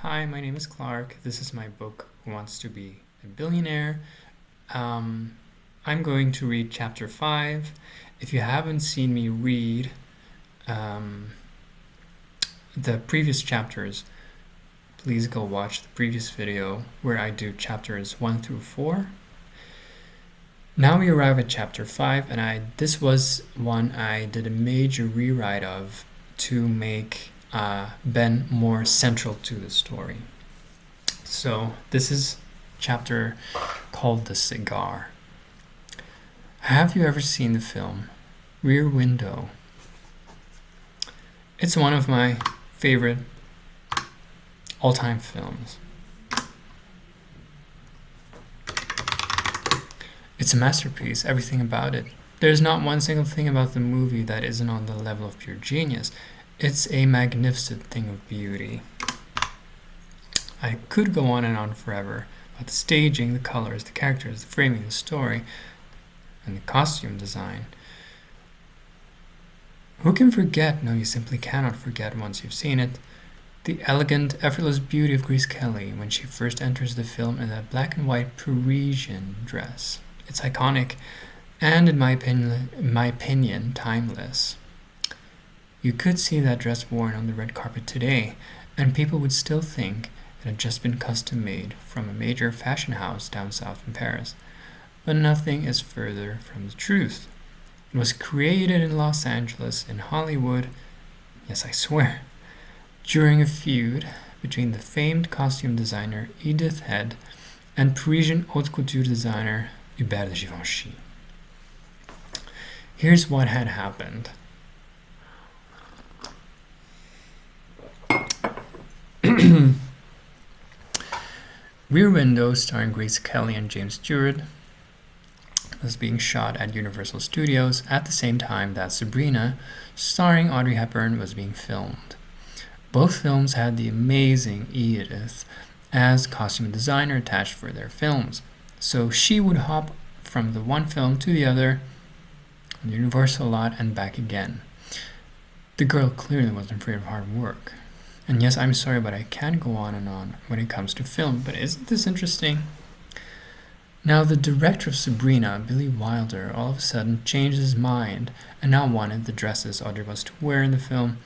Hi, my name is Clark. This is my book, Who Wants to Be a Billionaire? I'm going to read chapter 5. If you haven't seen me read the previous chapters, please go watch the previous video where I do chapters 1 through 4. Now we arrive at chapter 5, and this was one I did a major rewrite of to make Ben more central to the story. So this is chapter called The Cigar. Have you ever seen the film Rear Window? It's one of my favorite all-time films. It's a masterpiece, everything about it. There's not one single thing about the movie that isn't on the level of pure genius. It's a magnificent thing of beauty. I could go on and on forever about the staging, the colors, the characters, the framing, the story, and the costume design. Who can forget? No, you simply cannot forget once you've seen it. The elegant, effortless beauty of Grace Kelly when she first enters the film in that black and white Parisian dress. It's iconic and, in my opinion, timeless. You could see that dress worn on the red carpet today, and people would still think it had just been custom made from a major fashion house down south in Paris. But nothing is further from the truth. It was created in Los Angeles, in Hollywood, yes, I swear, during a feud between the famed costume designer Edith Head and Parisian haute couture designer Hubert de Givenchy. Here's what had happened. Rear Window, starring Grace Kelly and James Stewart, was being shot at Universal Studios at the same time that Sabrina, starring Audrey Hepburn, was being filmed. Both films had the amazing Edith as costume designer attached for their films, so she would hop from the one film to the other on the Universal lot and back again. The girl clearly wasn't afraid of hard work. And yes, I'm sorry, but I can't go on and on when it comes to film, but isn't this interesting? Now, the director of Sabrina, Billy Wilder, all of a sudden changed his mind and now wanted the dresses Audrey was to wear in the film,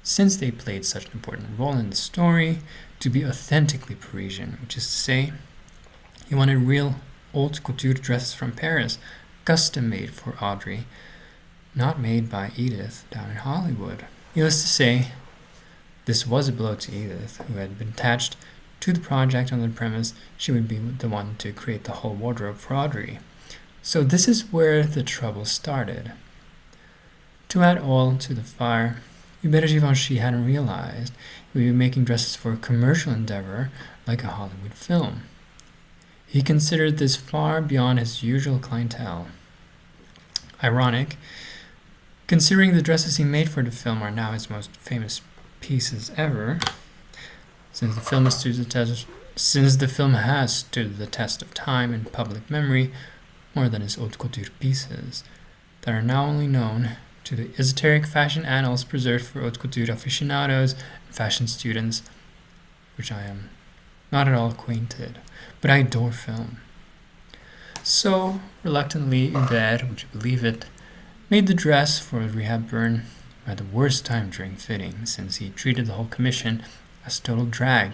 since they played such an important role in the story, to be authentically Parisian, which is to say, he wanted real haute couture dresses from Paris, custom made for Audrey, not made by Edith down in Hollywood. Needless to say, this was a blow to Edith, who had been attached to the project on the premise she would be the one to create the whole wardrobe for Audrey. So this is where the trouble started. To add oil to the fire, Hubert de Givenchy hadn't realized he would be making dresses for a commercial endeavor like a Hollywood film. He considered this far beyond his usual clientele. Ironic, considering the dresses he made for the film are now his most famous pieces ever, since the film has stood the test of time and public memory more than his haute couture pieces that are now only known to the esoteric fashion annals preserved for haute couture aficionados and fashion students, which I am not at all acquainted, but I adore film. So, reluctantly, Hubert, would you believe it, made the dress for Audrey Hepburn at the worst time during fitting, since he treated the whole commission as total drag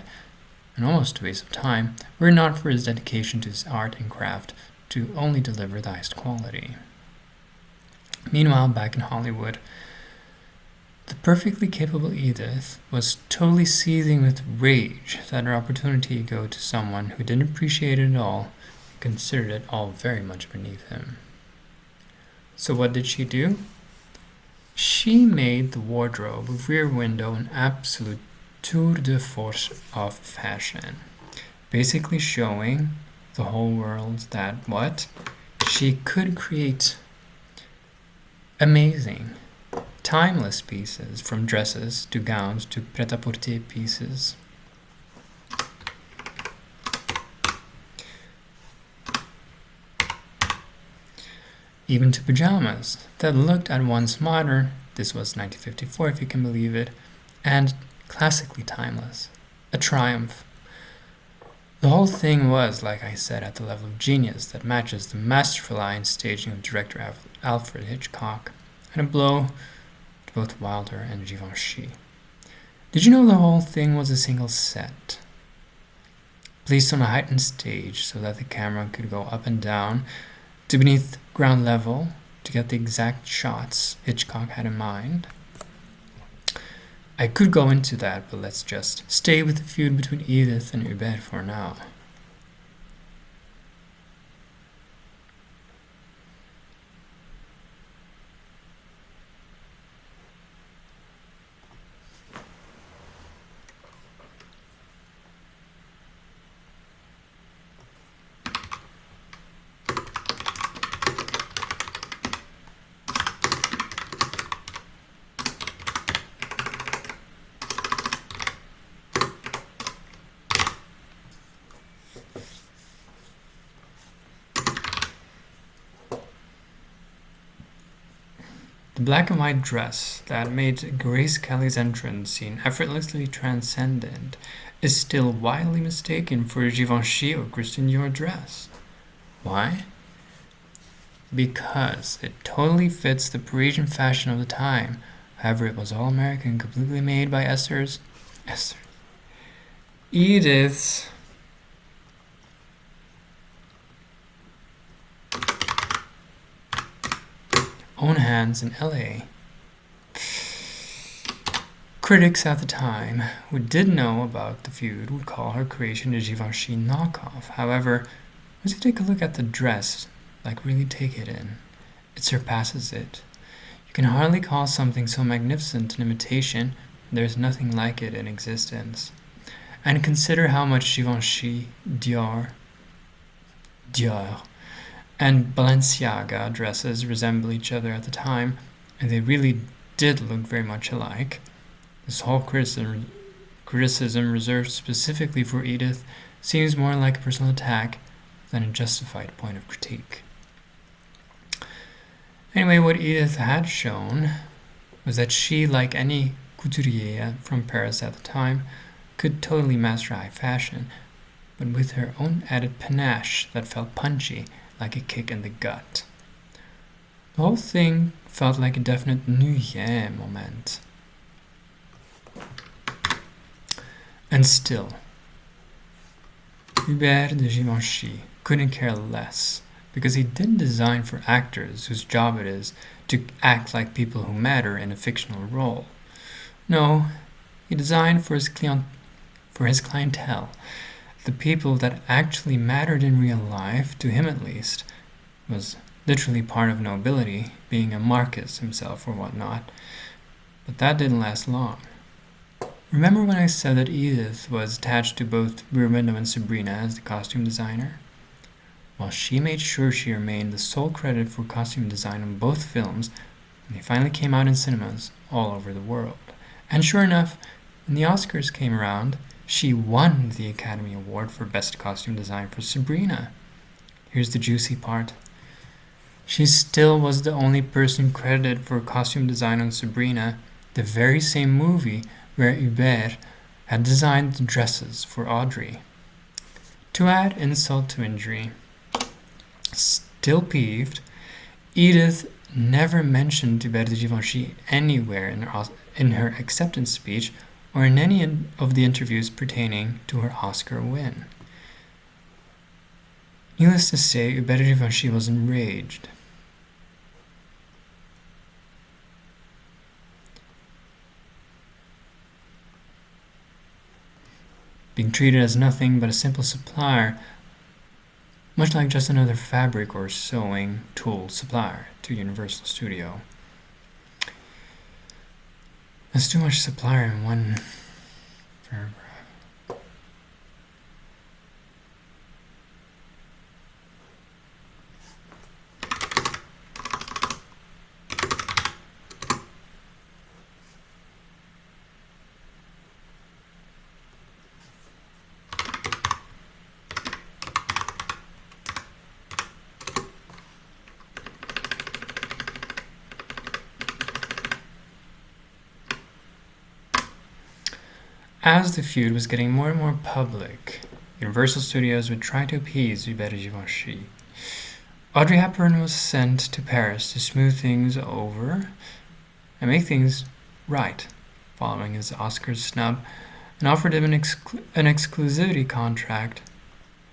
and almost a waste of time, were it not for his dedication to his art and craft to only deliver the highest quality. Meanwhile, back in Hollywood, the perfectly capable Edith was totally seething with rage that her opportunity would go to someone who didn't appreciate it at all and considered it all very much beneath him. So what did she do? She made the wardrobe of Rear Window an absolute tour de force of fashion, basically showing the whole world that what? She could create amazing, timeless pieces, from dresses to gowns to pret-à-porter pieces. Even to pajamas that looked at once modern, this was 1954 if you can believe it, and classically timeless. a triumph. The whole thing was, like I said, at the level of genius that matches the masterful eye and staging of director Alfred Hitchcock, and a blow to both Wilder and Givenchy. Did you know the whole thing was a single set, placed on a heightened stage so that the camera could go up and down to beneath ground level to get the exact shots Hitchcock had in mind? I could go into that, but let's just stay with the feud between Edith and Hubert for now. The black and white dress that made Grace Kelly's entrance seem effortlessly transcendent is still widely mistaken for a Givenchy or Christian Dior dress. Why? Because it totally fits the Parisian fashion of the time. However, it was all American, completely made by Edith's own hands in LA. Critics at the time who did know about the feud would call her creation a Givenchy knockoff. However, once you take a look at the dress, really take it in, it surpasses it. You can hardly call something so magnificent an imitation. There's nothing like it in existence. And consider how much Givenchy, Dior, and Balenciaga dresses resemble each other at the time, and they really did look very much alike. This whole criticism reserved specifically for Edith seems more like a personal attack than a justified point of critique. Anyway, what Edith had shown was that she, like any couturier from Paris at the time, could totally master high fashion, but with her own added panache that felt punchy, like a kick in the gut. The whole thing felt like a definite Nuit moment. And still, Hubert de Givenchy couldn't care less, because he didn't design for actors whose job it is to act like people who matter in a fictional role. No, he designed for his clientele, the people that actually mattered in real life, to him at least, was literally part of nobility, being a marquis himself or whatnot. But that didn't last long. Remember when I said that Edith was attached to both Rear Window and Sabrina as the costume designer? Well, she made sure she remained the sole credit for costume design on both films when they finally came out in cinemas all over the world. And sure enough, when the Oscars came around, she won the Academy Award for Best Costume Design for Sabrina. Here's the juicy part. She still was the only person credited for costume design on Sabrina, the very same movie where Hubert had designed the dresses for Audrey. To add insult to injury, still peeved, Edith never mentioned Hubert de Givenchy anywhere in her acceptance speech or in any of the interviews pertaining to her Oscar win. Needless to say, Hubert de Givenchy was enraged. Being treated as nothing but a simple supplier, much like just another fabric or sewing tool supplier to Universal Studio. That's too much supplier in one paragraph. As the feud was getting more and more public, Universal Studios would try to appease Hubert Givenchy. Audrey Hepburn was sent to Paris to smooth things over and make things right, following his Oscars snub, and offered him an exclusivity contract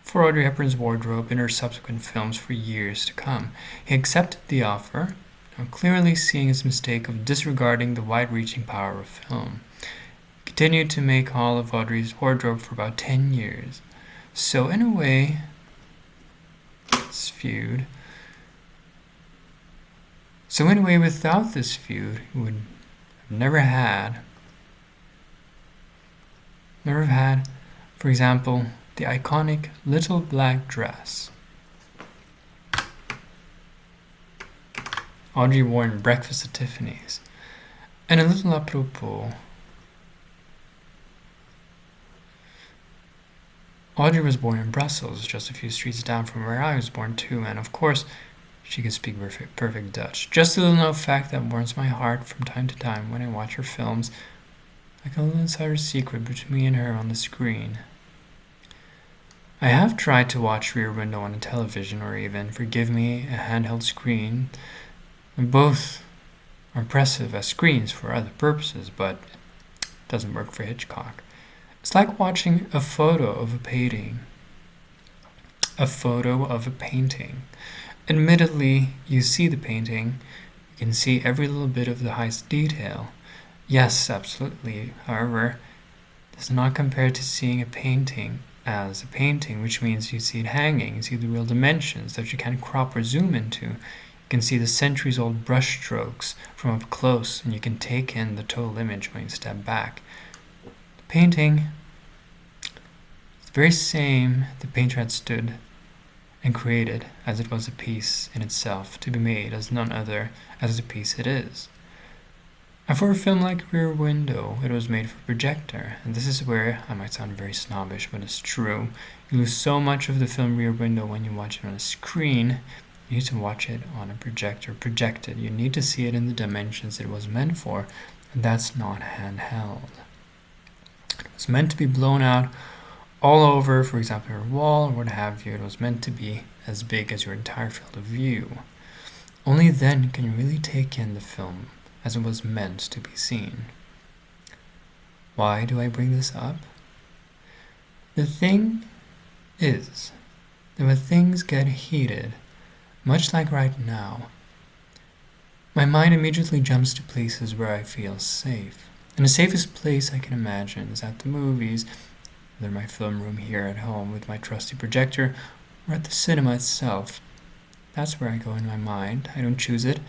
for Audrey Hepburn's wardrobe in her subsequent films for years to come. He accepted the offer, now clearly seeing his mistake of disregarding the wide-reaching power of film. He continued to make all of Audrey's wardrobe for about 10 years. So in a way, this feud... without this feud, he would have never had, for example, the iconic little black dress Audrey wore in Breakfast at Tiffany's. And a little apropos, Audrey was born in Brussels, just a few streets down from where I was born too, and of course, she could speak perfect Dutch. Just a little known fact that warms my heart from time to time when I watch her films, like a little insider secret between me and her on the screen. I have tried to watch Rear Window on a television or even, forgive me, a handheld screen. Both are impressive as screens for other purposes, but it doesn't work for Hitchcock. It's like watching a photo of a painting. Admittedly, you see the painting, you can see every little bit of the highest detail. Yes, absolutely. However, it does not compare to seeing a painting as a painting, which means you see it hanging, you see the real dimensions that you can't crop or zoom into. You can see the centuries-old brush strokes from up close, and you can take in the total image when you step back. The painting is the very same the painter had stood and created, as it was a piece in itself, to be made as none other as the piece it is. And for a film like Rear Window, it was made for projector, and this is where I might sound very snobbish, but it's true. You lose so much of the film Rear Window when you watch it on a screen. You need to watch it on a projector, projected. You need to see it in the dimensions it was meant for, and that's not handheld. It was meant to be blown out all over, for example, your wall or what have you. It was meant to be as big as your entire field of view. Only then can you really take in the film as it was meant to be seen. Why do I bring this up? The thing is that when things get heated, much like right now, my mind immediately jumps to places where I feel safe. And the safest place I can imagine is at the movies, whether my film room here at home with my trusty projector, or at the cinema itself. That's where I go in my mind. I don't choose it.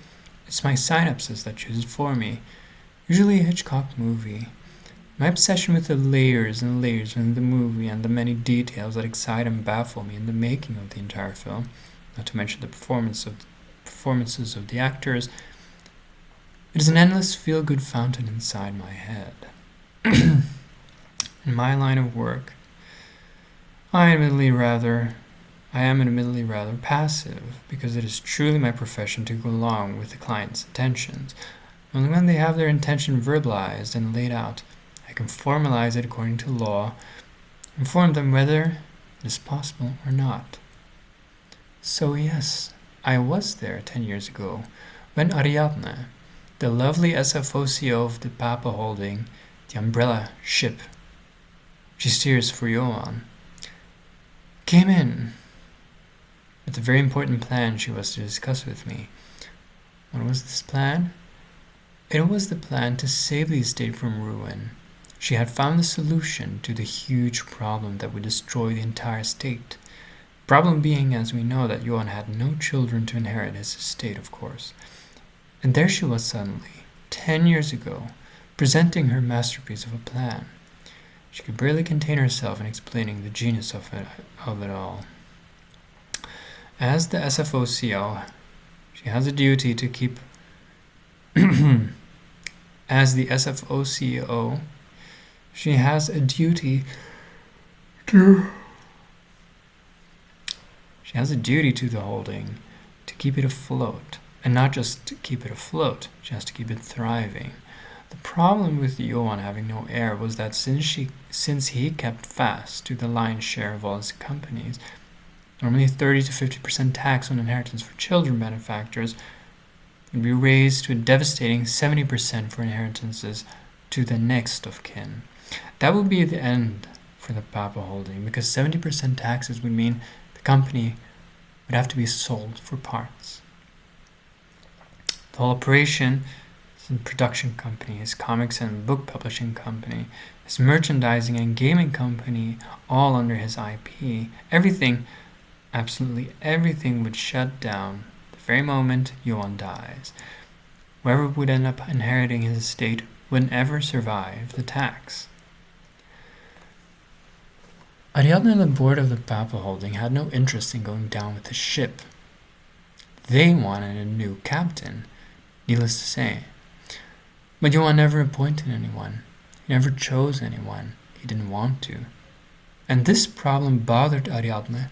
It's my synapses that choose it for me. Usually a Hitchcock movie. My obsession with the layers and layers within the movie and the many details that excite and baffle me in the making of the entire film, not to mention the performances of the actors, it is an endless feel-good fountain inside my head. In my line of work, I am admittedly rather passive, because it is truly my profession to go along with the client's intentions. Only when they have their intention verbalized and laid out, I can formalize it according to law, inform them whether it is possible or not. So yes, I was there 10 years ago, when Ariadne, the lovely SFOCO of the Papa Holding, the umbrella ship she steers for Johan, came in with a very important plan she was to discuss with me. What was this plan? It was the plan to save the estate from ruin. She had found the solution to the huge problem that would destroy the entire estate. Problem being, as we know, that Johan had no children to inherit his estate, of course. And there she was suddenly, 10 years ago, presenting her masterpiece of a plan. She could barely contain herself in explaining the genius of it all. As the SFOCO, she has a duty to keep... As the SFOCO, she has a duty to... She has a duty to the holding, to keep it afloat. And not just to keep it afloat, she has to keep it thriving. The problem with Johan having no heir was that since he kept fast to the lion's share of all his companies, normally 30 to 50% tax on inheritance for children benefactors would be raised to a devastating 70% for inheritances to the next of kin. That would be the end for the Papa holding, because 70% taxes would mean the company would have to be sold for parts. The whole operation, his production company, his comics and book publishing company, his merchandising and gaming company, all under his IP, everything, absolutely everything would shut down the very moment Johan dies. Whoever would end up inheriting his estate wouldn't ever survive the tax. Ariadne and the board of the Papa holding had no interest in going down with the ship. They wanted a new captain, needless to say. But Johan never appointed anyone. He never chose anyone. He didn't want to. And this problem bothered Ariadne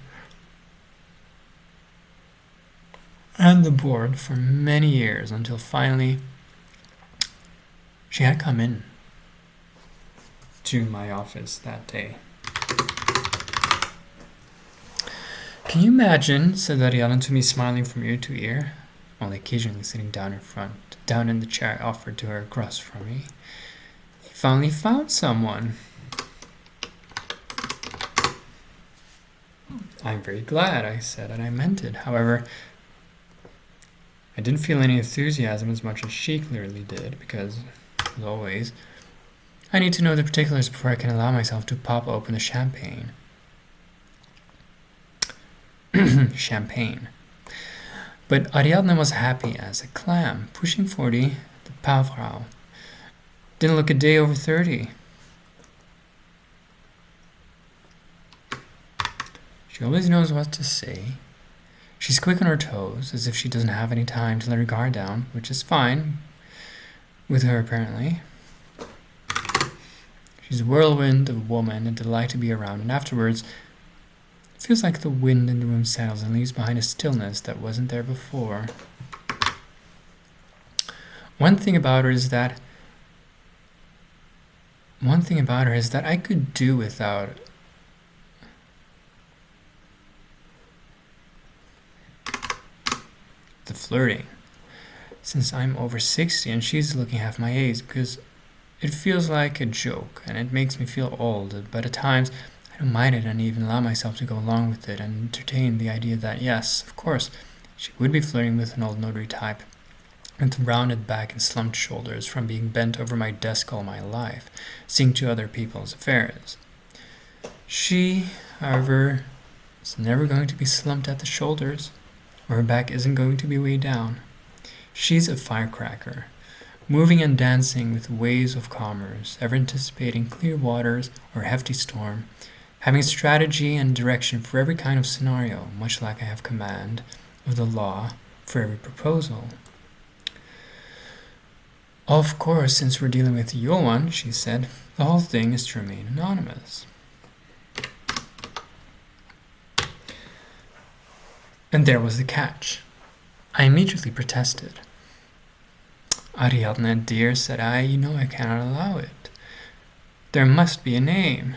and the board for many years, until finally she had come in to my office that day. "Can you imagine," said Ariadne to me, smiling from ear to ear, while occasionally sitting down in the chair I offered to her across from me. "He finally found someone." "I'm very glad," I said, and I meant it. However, I didn't feel any enthusiasm as much as she clearly did, because, as always, I need to know the particulars before I can allow myself to pop open the champagne. Champagne. But Ariadne was happy as a clam. Pushing 40, the Pauvrau didn't look a day over 30. She always knows what to say. She's quick on her toes, as if she doesn't have any time to let her guard down, which is fine with her apparently. She's a whirlwind of a woman, a delight to be around, and afterwards it feels like the wind in the room settles and leaves behind a stillness that wasn't there before. One thing about her is that I could do without the flirting, since I'm over 60 and she's looking half my age, because it feels like a joke and it makes me feel old, but at times I don't mind it and even allow myself to go along with it and entertain the idea that, yes, of course, she would be flirting with an old notary type with rounded back and slumped shoulders from being bent over my desk all my life, seeing to other people's affairs. She, however, is never going to be slumped at the shoulders, or her back isn't going to be weighed down. She's a firecracker, moving and dancing with waves of commerce, ever anticipating clear waters or hefty storm, having strategy and direction for every kind of scenario, much like I have command of the law for every proposal. "Of course, since we're dealing with Johan," she said, "the whole thing is to remain anonymous." And there was the catch. I immediately protested. "Ariadne, dear," said I, "you know I cannot allow it. There must be a name.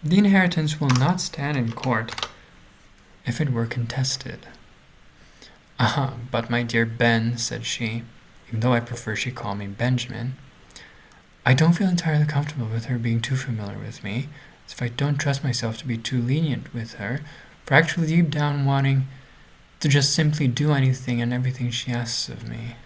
The inheritance will not stand in court if it were contested." But my dear Ben," said she, even though I prefer she call me Benjamin, "I don't feel entirely comfortable with her being too familiar with me, as if I don't trust myself to be too lenient with her, for actually deep down wanting to just simply do anything and everything she asks of me."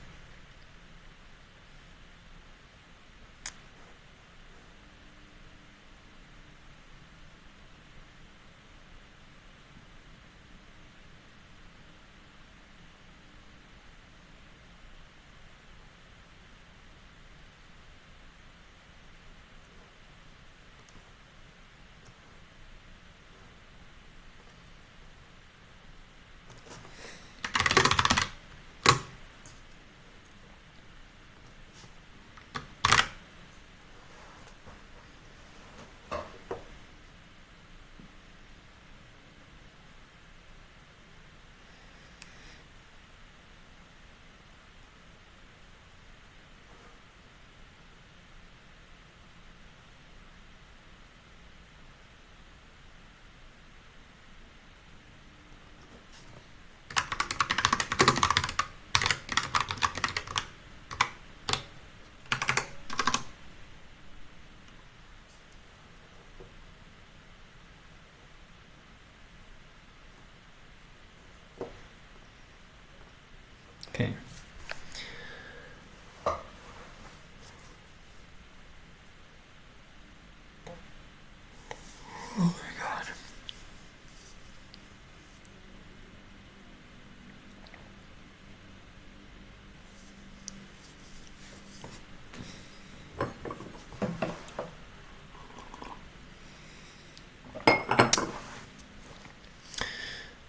Oh my god.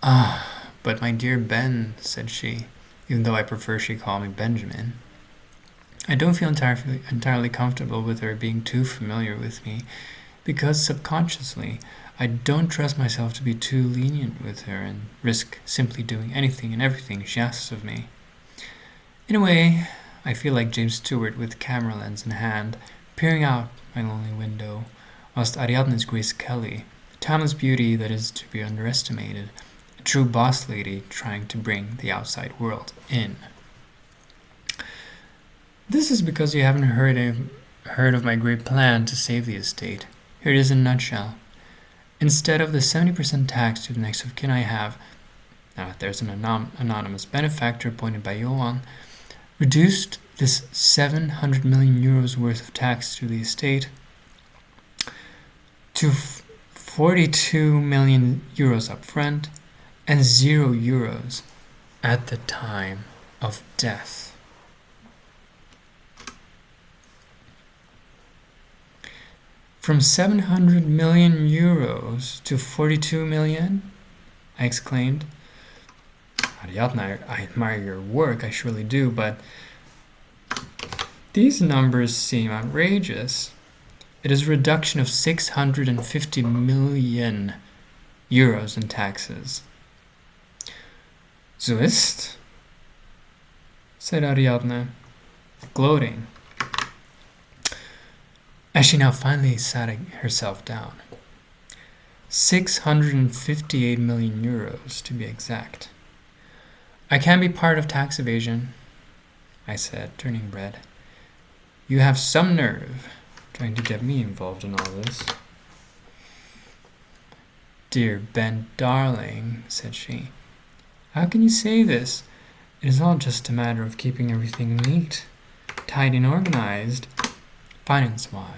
Ah, but my dear Ben, said she, even though I prefer she call me Benjamin. I don't feel entirely comfortable with her being too familiar with me, because subconsciously I don't trust myself to be too lenient with her and risk simply doing anything and everything she asks of me. In a way, I feel like James Stewart with camera lens in hand, peering out my lonely window, whilst Ariadne's Grace Kelly, a timeless beauty that is to be underestimated, a true boss lady trying to bring the outside world in. This is because you haven't heard of my great plan to save the estate. Here it is in a nutshell. Instead of the 70% tax to the next of kin I have, now there's an anonymous benefactor appointed by Johan, reduced this 700 million euros worth of tax to the estate to 42 million euros up front and 0 euros at the time of death. From 700 million euros to 42 million? I exclaimed. Ariadne, I admire your work, I surely do, but these numbers seem outrageous. It is a reduction of 650 million euros in taxes. So ist? Said Ariadne, gloating, as she now finally sat herself down. 658 million euros, to be exact. I can't be part of tax evasion, I said, turning red. You have some nerve, trying to get me involved in all this. Dear Ben, darling, said she, how can you say this? It is all just a matter of keeping everything neat, tidy and organized, finance-wise.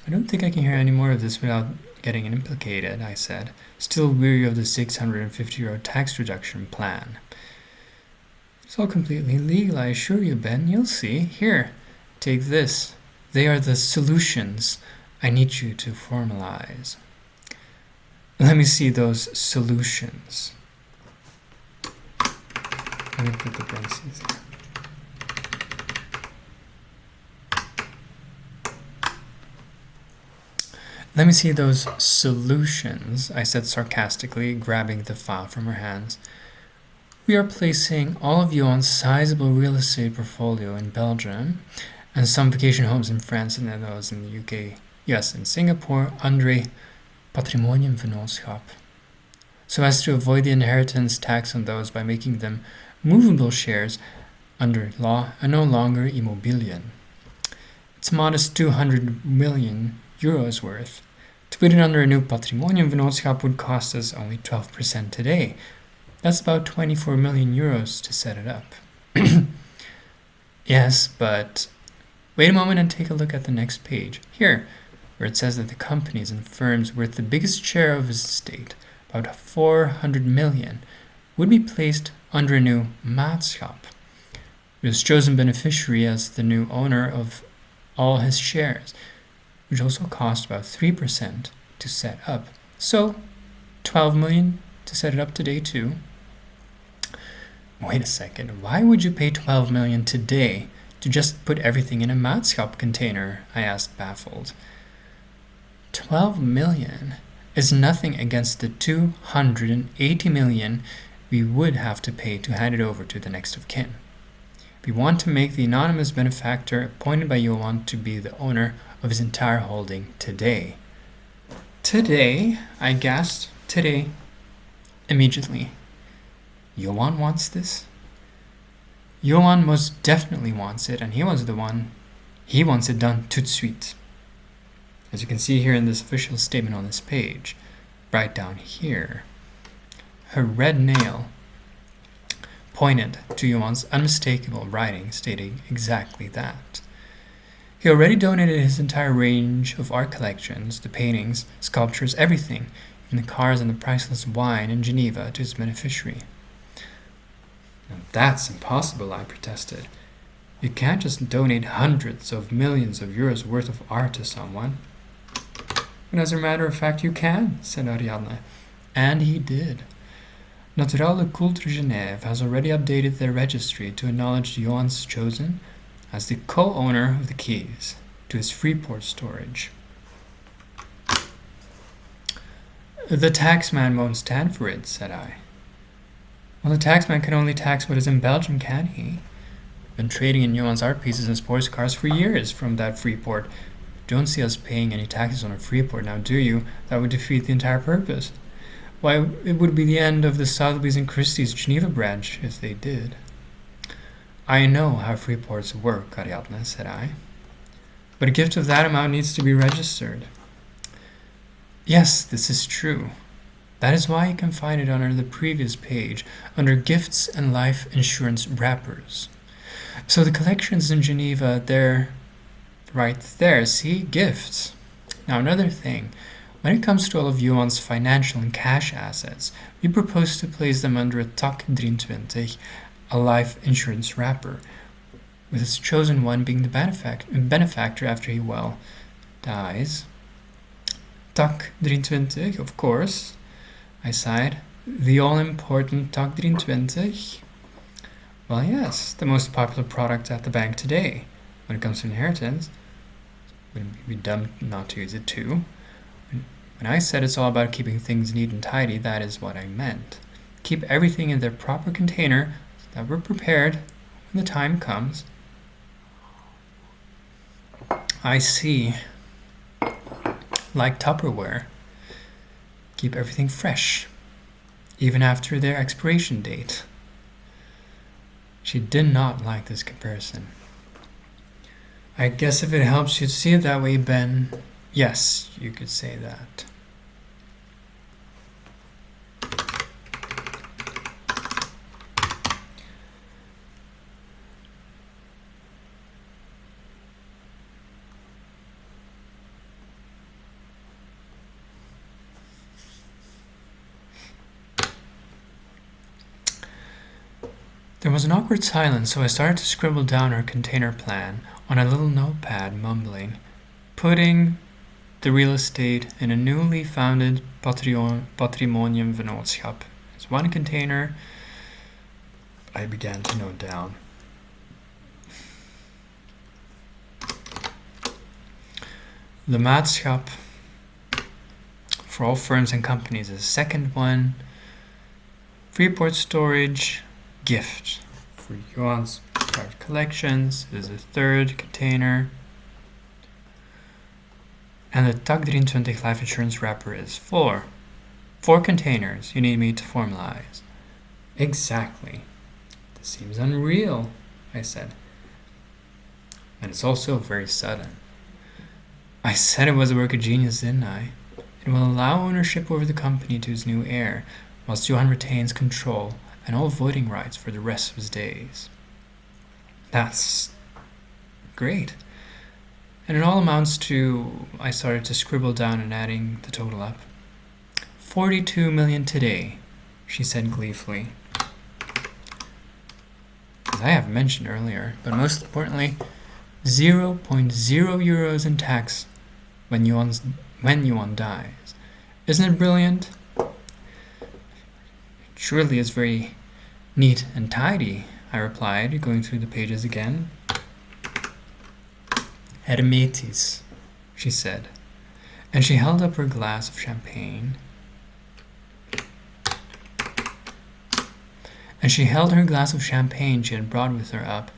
I don't think I can hear any more of this without getting implicated, I said, still weary of the 650 euro tax reduction plan. It's all completely legal, I assure you, Ben. You'll see. Here, take this. They are the solutions I need you to formalize. Let me see those solutions. Let me put the parentheses there. Let me see those solutions, I said sarcastically, grabbing the file from her hands. We are placing all of Johan's sizable real estate portfolio in Belgium and some vacation homes in France and then those in the UK, yes, in Singapore, under a patrimoniumvennootschap, so as to avoid the inheritance tax on those by making them movable shares under law and no longer immobilien. It's modest 200 million euros worth. To put it under a new patrimoniumvennootschap would cost us only 12% today. That's about 24 million euros to set it up. Yes, but wait a moment and take a look at the next page. Here, where it says that the companies and firms worth the biggest share of his estate, about 400 million, would be placed under a new maatschap, with his chosen beneficiary as the new owner of all his shares, which also cost about 3% to set up. So, 12 million to set it up today too. Wait a second, why would you pay 12 million today to just put everything in a maatschap container? I asked, baffled. 12 million is nothing against the 280 million we would have to pay to hand it over to the next of kin. We want to make the anonymous benefactor appointed by Johan to be the owner of his entire holding today. Today, I gasped. Today. Immediately. Johan wants this? Johan most definitely wants it, and he wants it done tout de suite. As you can see here in this official statement on this page, right down here, her red nail pointed to Johan's unmistakable writing stating exactly that. He already donated his entire range of art collections, the paintings, sculptures, everything, even the cars and the priceless wine in Geneva to his beneficiary. "Now that's impossible," I protested. "You can't just donate hundreds of millions of euros worth of art to someone." "But as a matter of fact, you can," said Ariadne. And he did. Naturel de Culture Genève has already updated their registry to acknowledge Johan's chosen as the co-owner of the keys to his Freeport storage. "The taxman won't stand for it," said I. "Well, the taxman can only tax what is in Belgium, can he? Been trading in Johan's art pieces and sports cars for years from that Freeport. Don't see us paying any taxes on a Freeport now, do you? That would defeat the entire purpose. Why, it would be the end of the Sotheby's and Christie's Geneva branch if they did." "I know how Freeports work," Ariadne, said I. "But a gift of that amount needs to be registered." "Yes, this is true. That is why you can find it under the previous page, under Gifts and Life Insurance Wrappers. So the collections in Geneva, they're right there, see? Gifts. Now another thing. When it comes to all of Johan's financial and cash assets, we propose to place them under a TAC 23, a life insurance wrapper, with its chosen one being the benefactor after he, dies. TAC 23, of course, I sighed. The all-important TAC 23? Well, yes, the most popular product at the bank today. When it comes to inheritance, wouldn't it be dumb not to use it too? When I said it's all about keeping things neat and tidy, that is what I meant. Keep everything in their proper container so that we're prepared when the time comes. I see. Like Tupperware. Keep everything fresh, even after their expiration date. She did not like this comparison. "I guess if it helps you to see it that way, Ben, yes, you could say that." There was an awkward silence, so I started to scribble down our container plan on a little notepad, mumbling, "Putting the real estate in a newly founded Patrimonium Vennootschap as one container." I began to note down. The Maatschap for all firms and companies is the second one. Freeport storage, gift for Johan's private collections is the third container. And the TAC 23 life insurance wrapper is 4. 4 containers you need me to formalize. Exactly. This seems unreal, I said. And it's also very sudden. I said it was a work of genius, didn't I? It will allow ownership over the company to his new heir, whilst Johan retains control and all voting rights for the rest of his days. That's great. And it all amounts to, I started to scribble down and adding the total up, 42 million today, she said gleefully. As I have mentioned earlier, but most importantly, 0.0 euros in tax when Yuan dies. Isn't it brilliant? Surely it's very neat and tidy, I replied, going through the pages again. Hermetis, she said, and she held up her glass of champagne. And she held her glass of champagne she had brought with her up,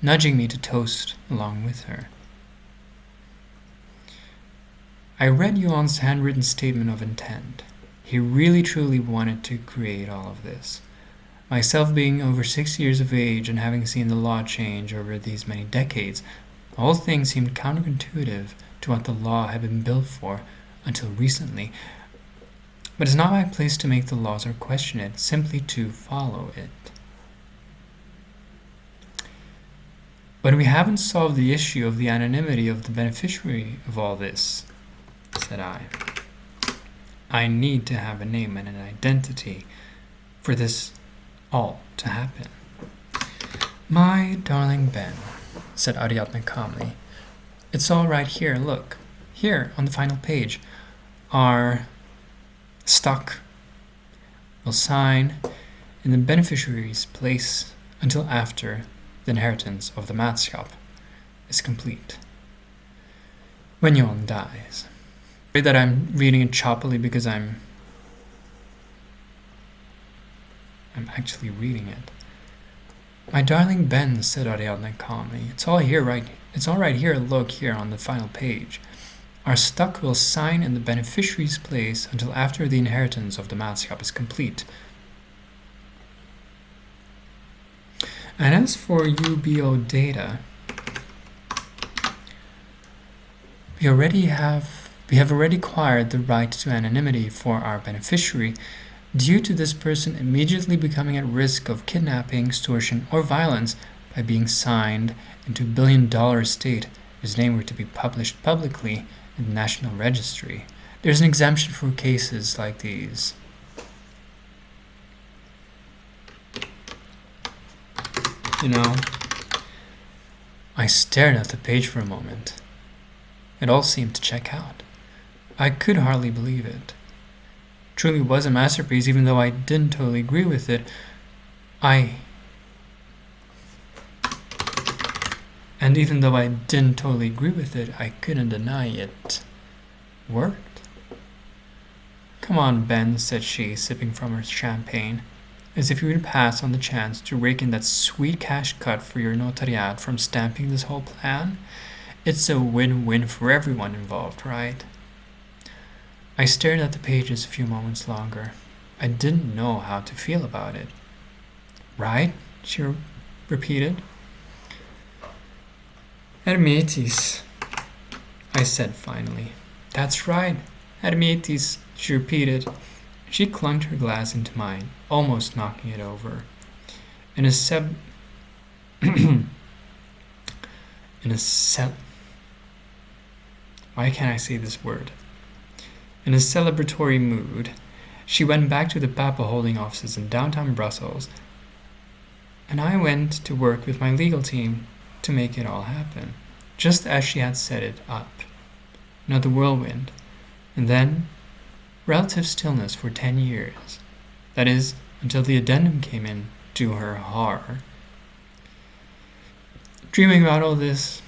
nudging me to toast along with her. I read Johan's handwritten statement of intent. He really truly wanted to create all of this. Myself being over 6 years of age and having seen the law change over these many decades, the whole thing seemed counterintuitive to what the law had been built for until recently. But it's not my place to make the laws or question it, simply to follow it. But we haven't solved the issue of the anonymity of the beneficiary of all this, said I. I need to have a name and an identity for this all to happen. My darling Ben, said Ariadne calmly, it's all right here, look. Here, on the final page, our stock will sign in the beneficiary's place until after the inheritance of the manuscript is complete. When Johan dies. Sorry that I'm reading it choppily because I'm actually reading it. My darling Ben, said Ariadne calmly, it's all right here, look here on the final page. Our stock will sign in the beneficiary's place until after the inheritance of the manuscript is complete. And as for UBO data, we have already acquired the right to anonymity for our beneficiary due to this person immediately becoming at risk of kidnapping, extortion, or violence by being signed into a billion-dollar estate if his name were to be published publicly in the National Registry. There's an exemption for cases like these. I stared at the page for a moment. It all seemed to check out. I could hardly believe it. Truly was a masterpiece, even though I didn't totally agree with it. And even though I didn't totally agree with it, I couldn't deny it worked. Come on, Ben, said she, sipping from her champagne, as if you would pass on the chance to rake in that sweet cash cut for your notariat from stamping this whole plan. It's a win-win for everyone involved, right? I stared at the pages a few moments longer. I didn't know how to feel about it. Right? She repeated. Hermetis, I said finally. That's right, Hermetis, she repeated. She clunked her glass into mine, almost knocking it over. Why can't I say this word? In a celebratory mood, she went back to the Papa holding offices in downtown Brussels, and I went to work with my legal team to make it all happen, just as she had set it up. Another whirlwind, and then relative stillness for 10 years. That is, until the addendum came in, to her horror. Dreaming about all this,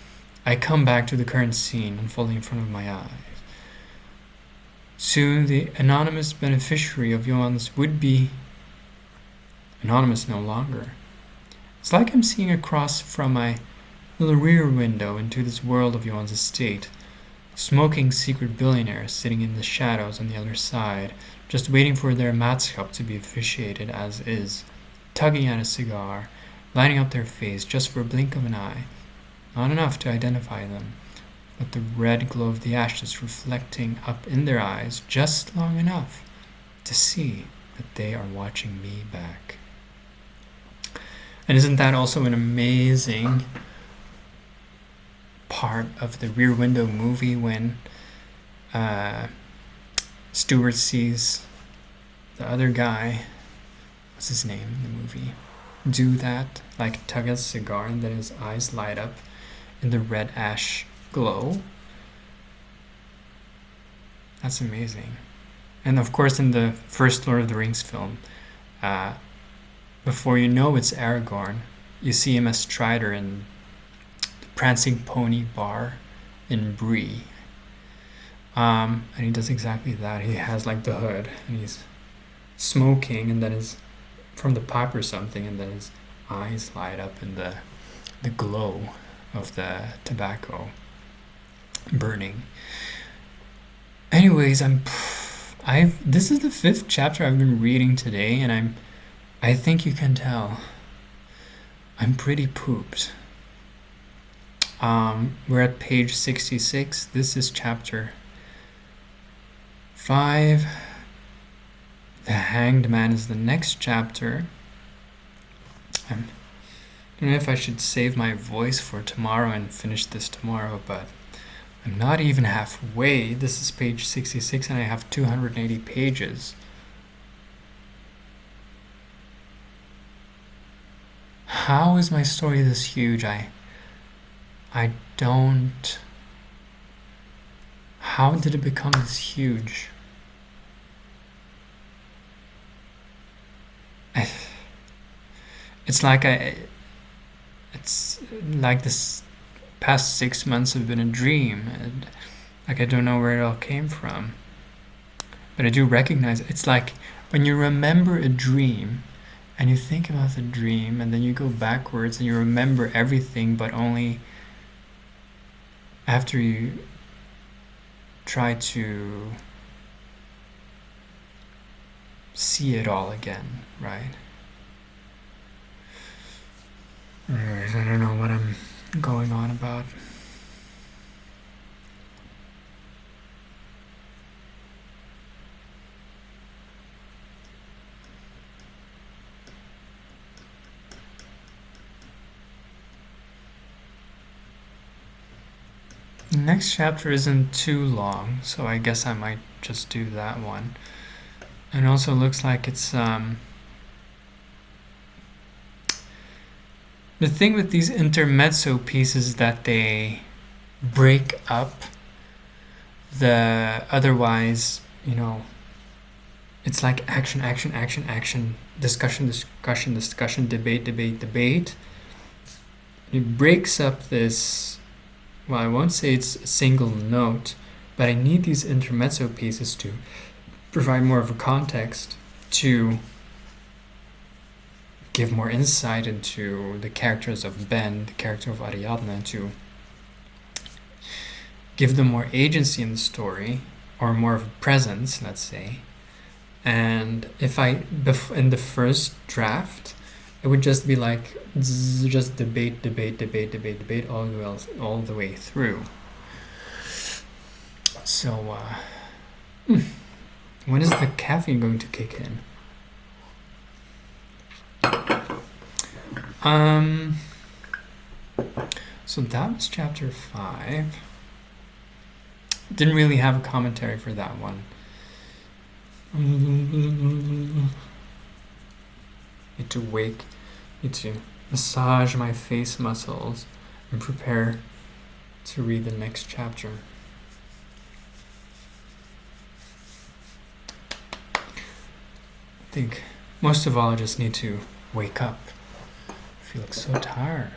I come back to the current scene unfolding in front of my eyes. Soon the anonymous beneficiary of Johan's would be anonymous no longer. It's like I'm seeing across from my little rear window into this world of Johan's estate, smoking secret billionaires sitting in the shadows on the other side, just waiting for their matskap to be officiated as is, tugging at a cigar, lighting up their face just for a blink of an eye, not enough to identify them, but the red glow of the ashes reflecting up in their eyes just long enough to see that they are watching me back. And isn't that also an amazing part of the Rear Window movie when Stewart sees the other guy, what's his name in the movie, do that, like tug a cigar, and then his eyes light up in the red ash glow? That's amazing. And of course in the first Lord of the Rings film, before you know it's Aragorn, you see him as Strider in the Prancing Pony Bar in Bree. And he does exactly that. He has like the hood and he's smoking, and then his from the pipe or something, and then his eyes light up in the glow of the tobacco burning. Anyways, this is the 5th chapter I've been reading today, and I think you can tell I'm pretty pooped. We're at page 66. This is chapter 5. The Hanged Man is the next chapter. don't know if I should save my voice for tomorrow and finish this tomorrow, but I'm not even halfway. This is page 66 and I have 280 pages. How is my story this huge? I don't... How did it become this huge? It's like this past 6 months have been a dream. And like I don't know where it all came from. But I do recognize it. It's like when you remember a dream and you think about the dream and then you go backwards and you remember everything, but only after you try to see it all again, right? Anyways, I don't know what I'm going on about. The next chapter isn't too long, so I guess I might just do that one. And also looks like it's the thing with these intermezzo pieces is that they break up the otherwise, it's like action, action, action, action, discussion, discussion, discussion, debate, debate, debate. It breaks up this, well, I won't say it's a single note, but I need these intermezzo pieces to provide more of a context, to give more insight into the characters of Ben, the character of Ariadne, to give them more agency in the story, or more of a presence, let's say. And if in the first draft, it would just be like, just debate, debate, debate, debate, debate, all the way through. So, when is the caffeine going to kick in? So that was chapter 5. Didn't really have a commentary for that one. Need to massage my face muscles and prepare to read the next chapter. I think most of all I just need to wake up. I feel like so tired.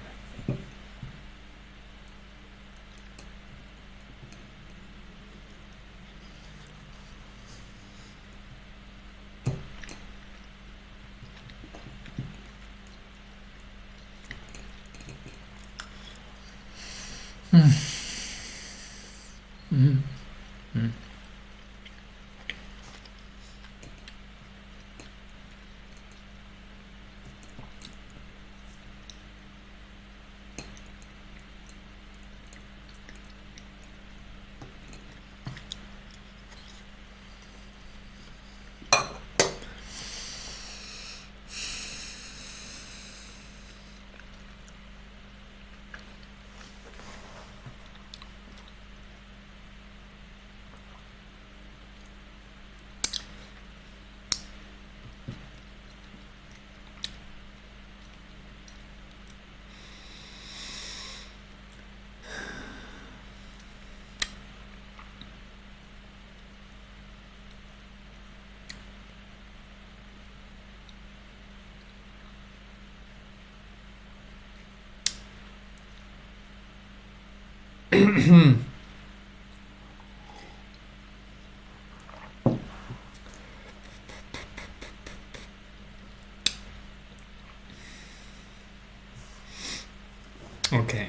Okay.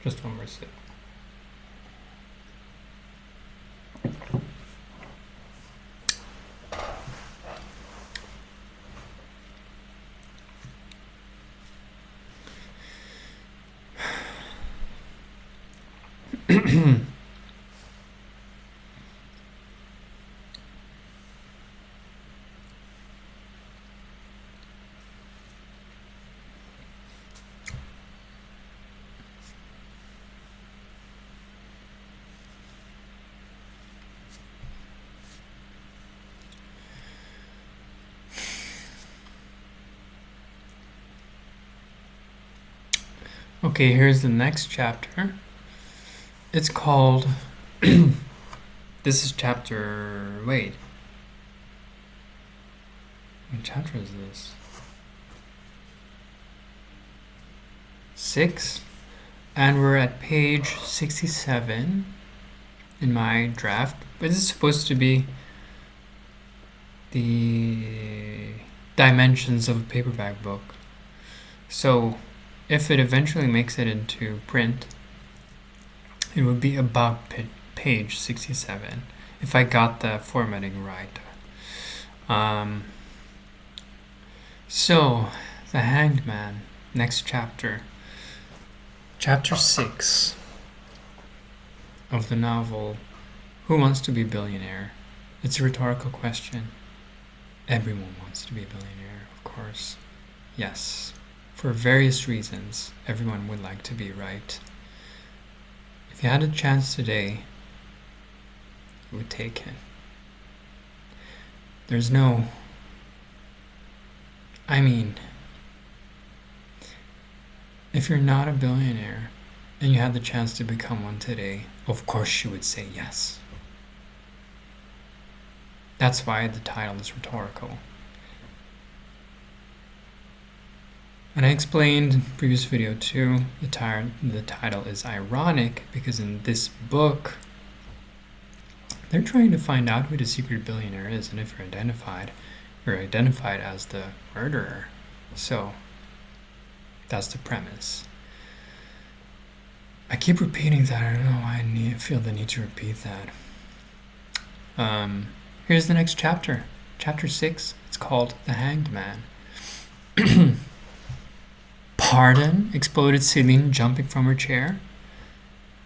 Just one more sip. Okay, here's the next chapter. It's called... This is chapter... Wait. What chapter is this? 6. And we're at page 67 in my draft. But this is supposed to be the dimensions of a paperback book. So if it eventually makes it into print, it would be about page 67 if I got the formatting right. So, The Hanged Man, next chapter. Chapter 6 of the novel Who Wants to Be a Billionaire? It's a rhetorical question. Everyone wants to be a billionaire, of course. Yes. For various reasons, everyone would like to be right. If you had a chance today, you would take it. There's no... I mean, if you're not a billionaire and you had the chance to become one today, of course you would say yes. That's why the title is rhetorical. And I explained in the previous video too, the title is ironic because in this book, they're trying to find out who the secret billionaire is, and if you're identified as the murderer. So, that's the premise. I keep repeating that. I don't know why I feel the need to repeat that. Here's the next chapter. Chapter 6. It's called The Hanged Man. Pardon? Exploded Celine, jumping from her chair.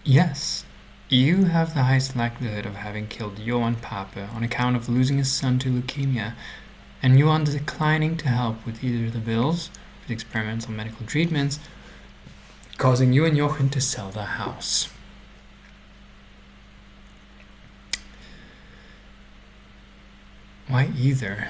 Yes. You have the highest likelihood of having killed Johan Pape on account of losing his son to leukemia, and Johan declining to help with either the bills for the experimental medical treatments, causing you and Jochen to sell the house. Why either?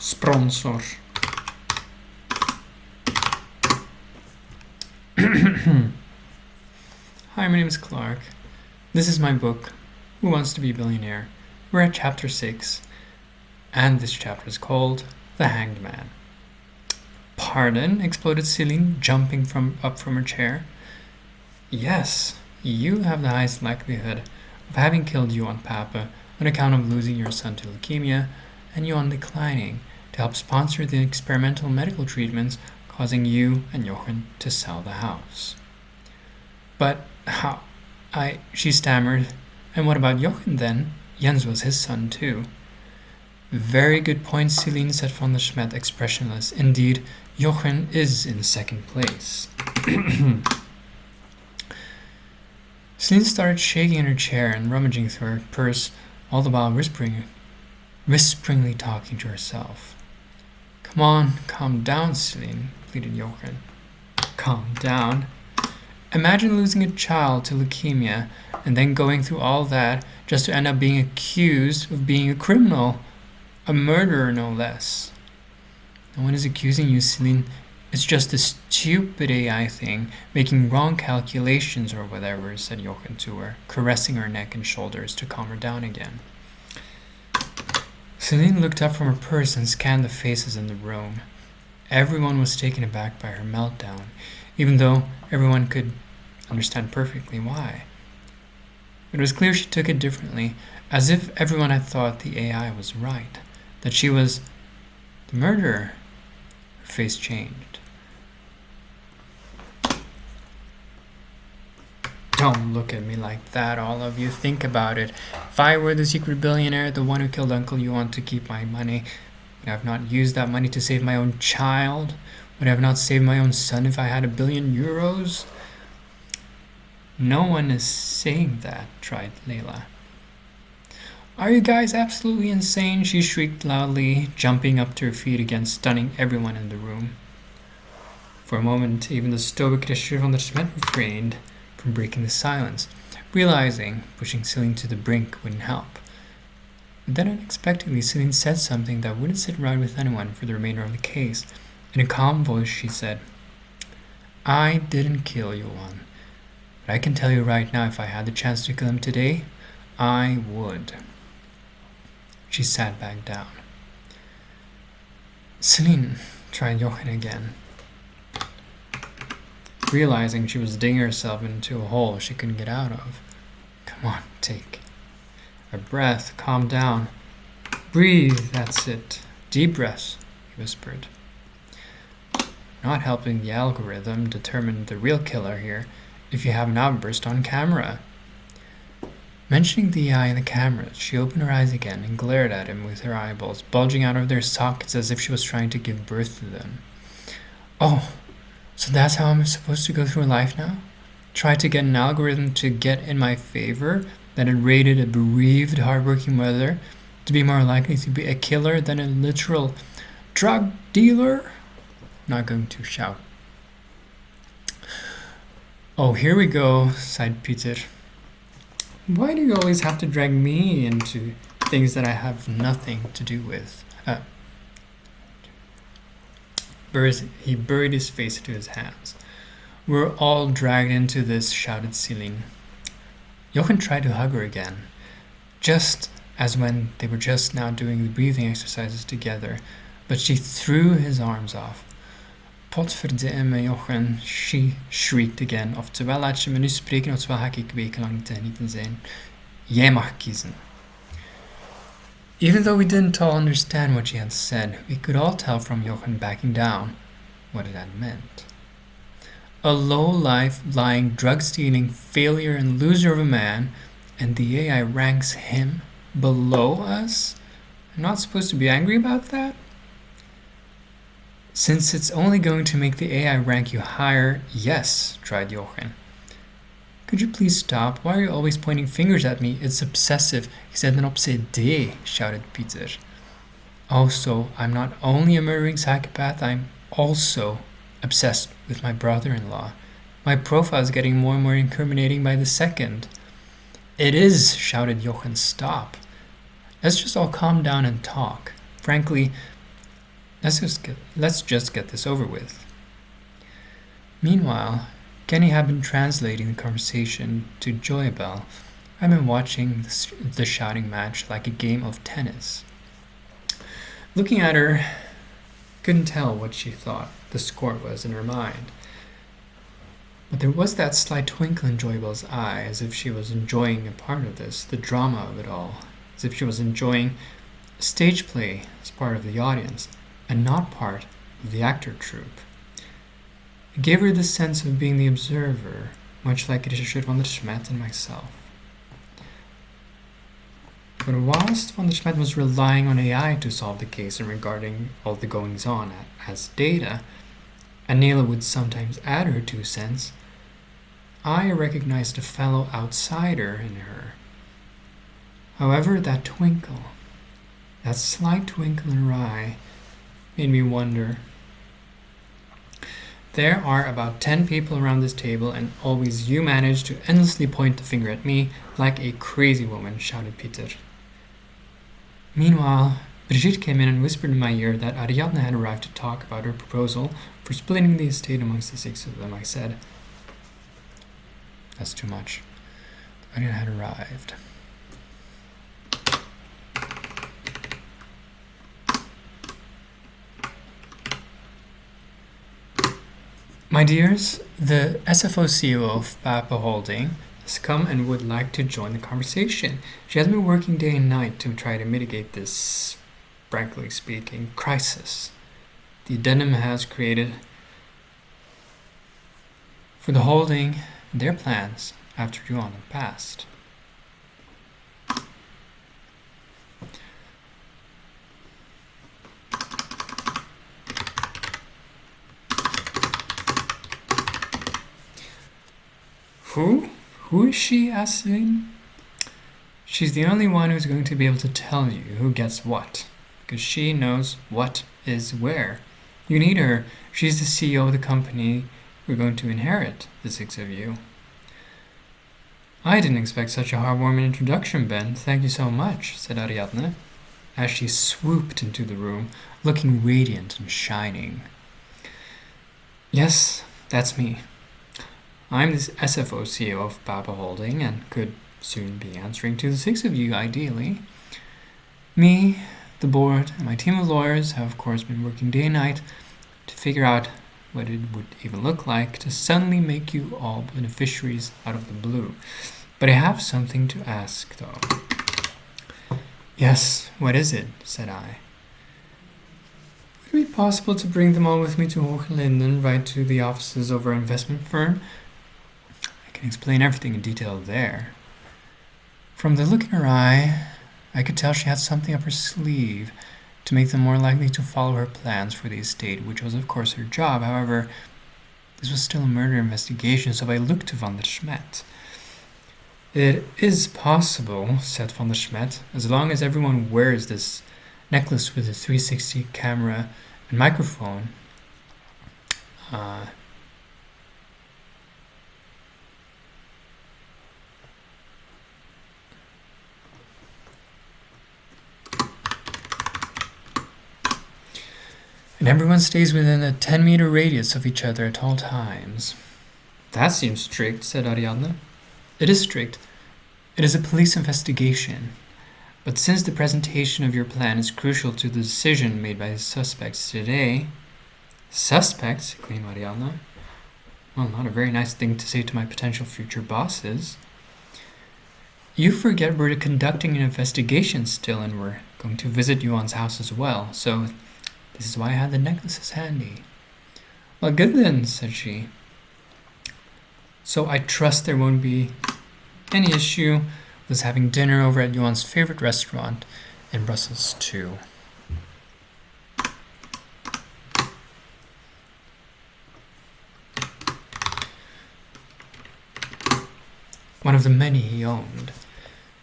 Sponsor. Hi, my name is Clark. This is my book, Who Wants to Be a Billionaire? We're at chapter 6, and this chapter is called The Hanged Man. Pardon? Exploded Celine, jumping up from her chair. Yes, you have the highest likelihood of having killed Johan Pape on account of losing your son to leukemia, and Johan declining to help sponsor the experimental medical treatments, causing you and Jochen to sell the house. But how? She stammered. And what about Jochen then? Jens was his son too. Very good point, Celine, said von der Schmidt, expressionless. Indeed, Jochen is in second place. Celine started shaking in her chair and rummaging through her purse, all the while whisperingly talking to herself. Come on, calm down, Celine, pleaded Jochen. Calm down? Imagine losing a child to leukemia and then going through all that just to end up being accused of being a criminal, a murderer no less. No one is accusing you, Celine. It's just a stupid AI thing, making wrong calculations or whatever, said Jochen to her, caressing her neck and shoulders to calm her down again. Celine looked up from her purse and scanned the faces in the room. Everyone was taken aback by her meltdown, even though everyone could understand perfectly why. It was clear she took it differently, as if everyone had thought the AI was right, that she was the murderer. face changed. Don't look at me like that, all of you. Think about it. If I were the secret billionaire, the one who killed Uncle, you want to keep my money. Would I have not used that money to save my own child? Would I have not saved my own son if I had €1 billion? No one is saying that, tried Layla. Are you guys absolutely insane? She shrieked loudly, jumping up to her feet again, stunning everyone in the room. For a moment, even the stoic Richard van der Smet refrained from breaking the silence, realizing pushing Celine to the brink wouldn't help. But then unexpectedly, Celine said something that wouldn't sit right with anyone for the remainder of the case. In a calm voice, she said, I didn't kill Johan, but I can tell you right now, if I had the chance to kill him today, I would. She sat back down. Celine, tried Johan again, realizing she was digging herself into a hole she couldn't get out of. Come on, take a breath, calm down. Breathe, that's it. Deep breaths, he whispered. Not helping the algorithm determine the real killer here if you have an outburst on camera. Mentioning the eye in the cameras, she opened her eyes again and glared at him with her eyeballs bulging out of their sockets as if she was trying to give birth to them. Oh, so that's how I'm supposed to go through life now? Try to get an algorithm to get in my favor that had rated a bereaved, hardworking mother to be more likely to be a killer than a literal drug dealer? Not going to shout. Oh, here we go, sighed Peter. Why do you always have to drag me into things that I have nothing to do with? He buried his face into his hands. We're all dragged into this, shouted Celine. Jochen tried to hug her again, just as when they were just now doing the breathing exercises together, but she threw his arms off. Potverdomme, Jochen, she shrieked again. Oftewel laat je me nu spreken, oftewel ga ik wekenlang niet te genieten zijn. Jij mag kiezen. Even though we didn't all understand what she had said, we could all tell from Jochen backing down what it had meant. A low-life, lying, drug-stealing failure and loser of a man, and the AI ranks him below us? I'm not supposed to be angry about that? Since it's only going to make the AI rank you higher, yes, tried Jochen. Could you please stop? Why are you always pointing fingers at me? It's obsessive. He said an obsédé, shouted Peter. Also, I'm not only a murdering psychopath, I'm also obsessed with my brother-in-law. My profile is getting more and more incriminating by the second. It is, shouted Jochen. Stop. Let's just all calm down and talk. Frankly, let's just get this over with. Meanwhile, Kenny had been translating the conversation to Joyabel. I've been watching the shouting match like a game of tennis. Looking at her, couldn't tell what she thought the score was in her mind. But there was that slight twinkle in Joyabel's eye, as if she was enjoying a part of this, the drama of it all, as if she was enjoying stage play as part of the audience, and not part of the actor troupe. It gave her the sense of being the observer, much like Richard van der Smet and myself. But whilst van der Smet was relying on AI to solve the case and regarding all the goings-on as data, and Nayla would sometimes add her 2 cents, I recognized a fellow outsider in her. However, that twinkle, that slight twinkle in her eye, made me wonder. There are about 10 people around this table, and always you manage to endlessly point the finger at me like a crazy woman, shouted Peter. Meanwhile, Brigitte came in and whispered in my ear that Ariadne had arrived to talk about her proposal for splitting the estate amongst the 6 of them. I said, that's too much. Ariadne had arrived. My dears, the SFO CEO of Papa Holding has come and would like to join the conversation. She has been working day and night to try to mitigate this, frankly speaking, crisis. the addendum has created for the holding their plans after Yuan had passed. Who is she? Asked Celine. She's the only one who's going to be able to tell you who gets what, because she knows what is where. You need her. She's the CEO of the company we're going to inherit, the six of you. I didn't expect such a heartwarming introduction, Ben. Thank you so much, said Ariadne, as she swooped into the room, looking radiant and shining. Yes, that's me. I'm the SFO CEO of Papa Holding and could soon be answering to the six of you, ideally. Me, the board, and my team of lawyers have, of course, been working day and night to figure out what it would even look like to suddenly make you all beneficiaries out of the blue. But I have something to ask, though. Yes, what is it? Said I. Would it be possible to bring them all with me to Hoogelinden, right to the offices of our investment firm? I can explain everything in detail there. From the look in her eye, I could tell she had something up her sleeve to make them more likely to follow her plans for the estate, which was of course her job. However, this was still a murder investigation, so I looked to van der Schmet. It is possible, said van der Schmet, as long as everyone wears this necklace with a 360 camera and microphone. And everyone stays within a 10-meter radius of each other at all times. That seems strict, said Ariadne. It is strict. It is a police investigation. But since the presentation of your plan is crucial to the decision made by the suspects today... Suspects? Exclaimed Ariadne. Well, not a very nice thing to say to my potential future bosses. You forget we're conducting an investigation still, and we're going to visit Yuan's house as well, so... This is why I had the necklaces handy. Well, good then, said she. So I trust there won't be any issue with us having dinner over at Yuan's favorite restaurant in Brussels too. One of the many he owned.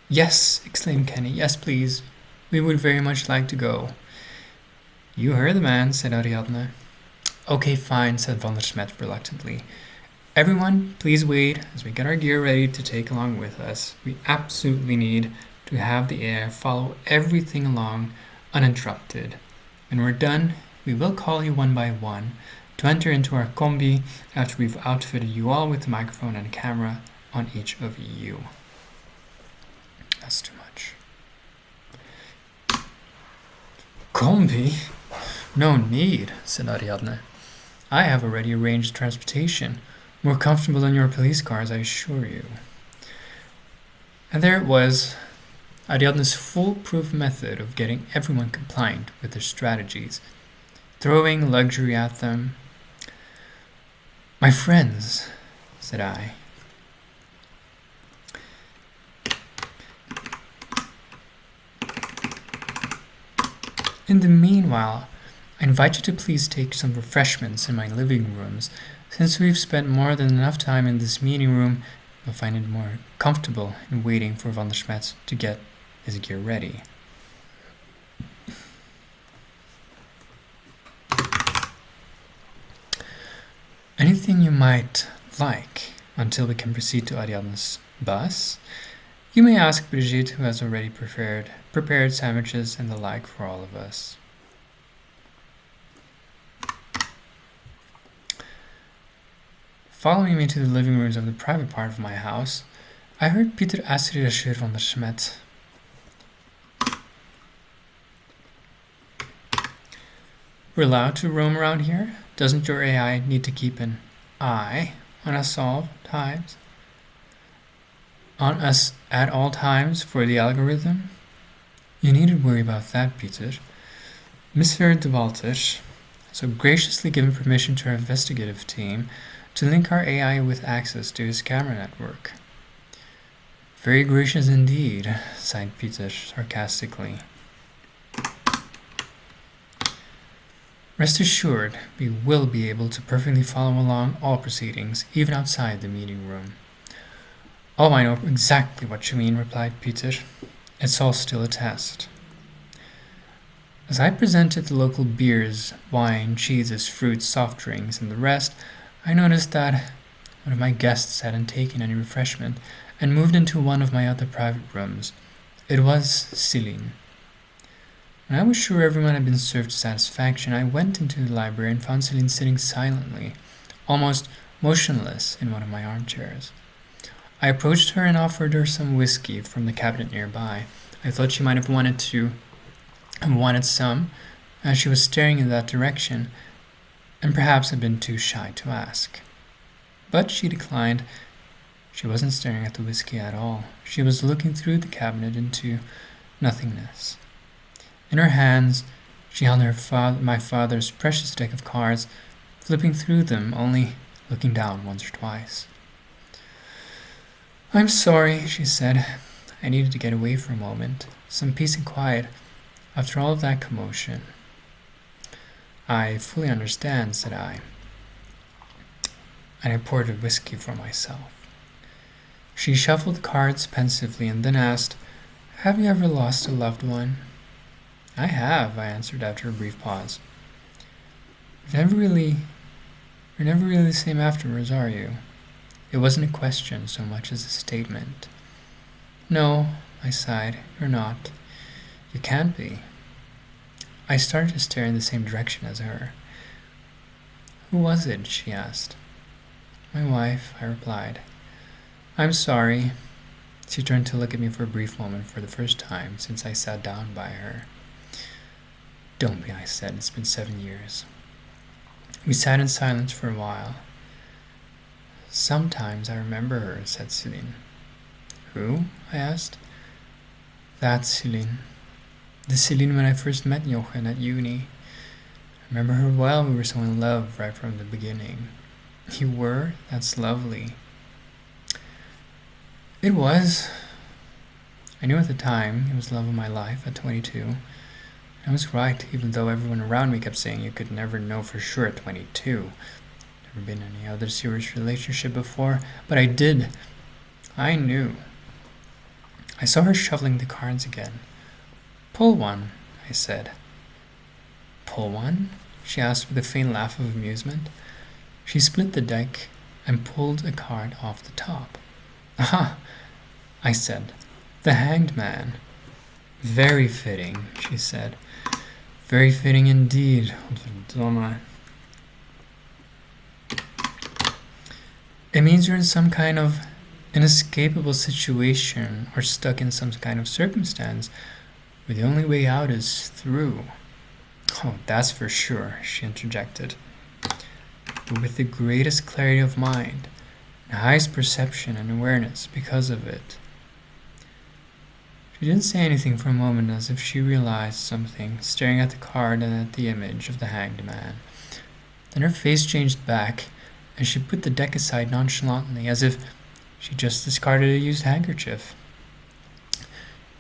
Yes, exclaimed Kenny. Yes, please. We would very much like to go. You heard the man, said Ariadne. Okay, fine, said van der Schmet reluctantly. Everyone, please wait as we get our gear ready to take along with us. We absolutely need to have the air follow everything along uninterrupted. When we're done, we will call you one by one to enter into our combi after we've outfitted you all with the microphone and a camera on each of you. That's too much. Combi? No need, said Ariadne. I have already arranged transportation, more comfortable than your police cars, I assure you. And there it was, Ariadne's foolproof method of getting everyone compliant with their strategies, throwing luxury at them. My friends, said I. In the meanwhile, I invite you to please take some refreshments in my living rooms. Since we've spent more than enough time in this meeting room, you'll find it more comfortable in waiting for van der Schmet to get his gear ready. Anything you might like until we can proceed to Ariadne's bus? You may ask Brigitte, who has already prepared sandwiches and the like for all of us. Following me to the living rooms of the private part of my house, I heard Pieter Asriascher van der Schmet. We're allowed to roam around here? Doesn't your AI need to keep an eye on us all times? On us at all times for the algorithm? You needn't worry about that, Pieter. Mr. de Walter, so graciously given permission to our investigative team to link our AI with access to his camera network. Very gracious indeed, sighed Peter sarcastically. Rest assured, we will be able to perfectly follow along all proceedings, even outside the meeting room. Oh, I know exactly what you mean, replied Peter. It's all still a test. As I presented the local beers, wine, cheeses, fruits, soft drinks, and the rest, I noticed that one of my guests hadn't taken any refreshment and moved into one of my other private rooms. It was Celine. When I was sure everyone had been served to satisfaction, I went into the library and found Celine sitting silently, almost motionless, in one of my armchairs. I approached her and offered her some whiskey from the cabinet nearby. I thought she might have wanted some, as she was staring in that direction, and perhaps had been too shy to ask. But she declined. She wasn't staring at the whiskey at all. She was looking through the cabinet into nothingness. In her hands, she held my father's precious deck of cards, flipping through them, only looking down once or twice. I'm sorry, she said. I needed to get away for a moment, some peace and quiet, after all of that commotion. I fully understand, said I, and I poured a whiskey for myself. She shuffled the cards pensively and then asked, Have you ever lost a loved one? I have, I answered after a brief pause. You're never really the same afterwards, are you? It wasn't a question so much as a statement. No, I sighed, you're not. You can't be. I started to stare in the same direction as her. Who was it? She asked. My wife, I replied. I'm sorry. She turned to look at me for a brief moment for the first time since I sat down by her. Don't be, I said. It's been 7 years. We sat in silence for a while. Sometimes I remember her, said Celine. Who? I asked. That's Celine. The Celine when I first met Jochen at uni. I remember her well. We were so in love right from the beginning. You were? That's lovely. It was. I knew at the time it was the love of my life at 22. I was right, even though everyone around me kept saying you could never know for sure at 22. Never been in any other serious relationship before, but I did. I knew. I saw her shuffling the cards again. Pull one, I said. Pull one? She asked with a faint laugh of amusement. She split the deck and pulled a card off the top. Aha, I said. The Hanged Man. Very fitting, she said. Very fitting indeed. It means you're in some kind of inescapable situation or stuck in some kind of circumstance where the only way out is through. Oh, that's for sure, she interjected. But with the greatest clarity of mind, and highest perception and awareness because of it. She didn't say anything for a moment, as if she realized something, staring at the card and at the image of the Hanged Man. Then her face changed back, and she put the deck aside nonchalantly, as if she just discarded a used handkerchief.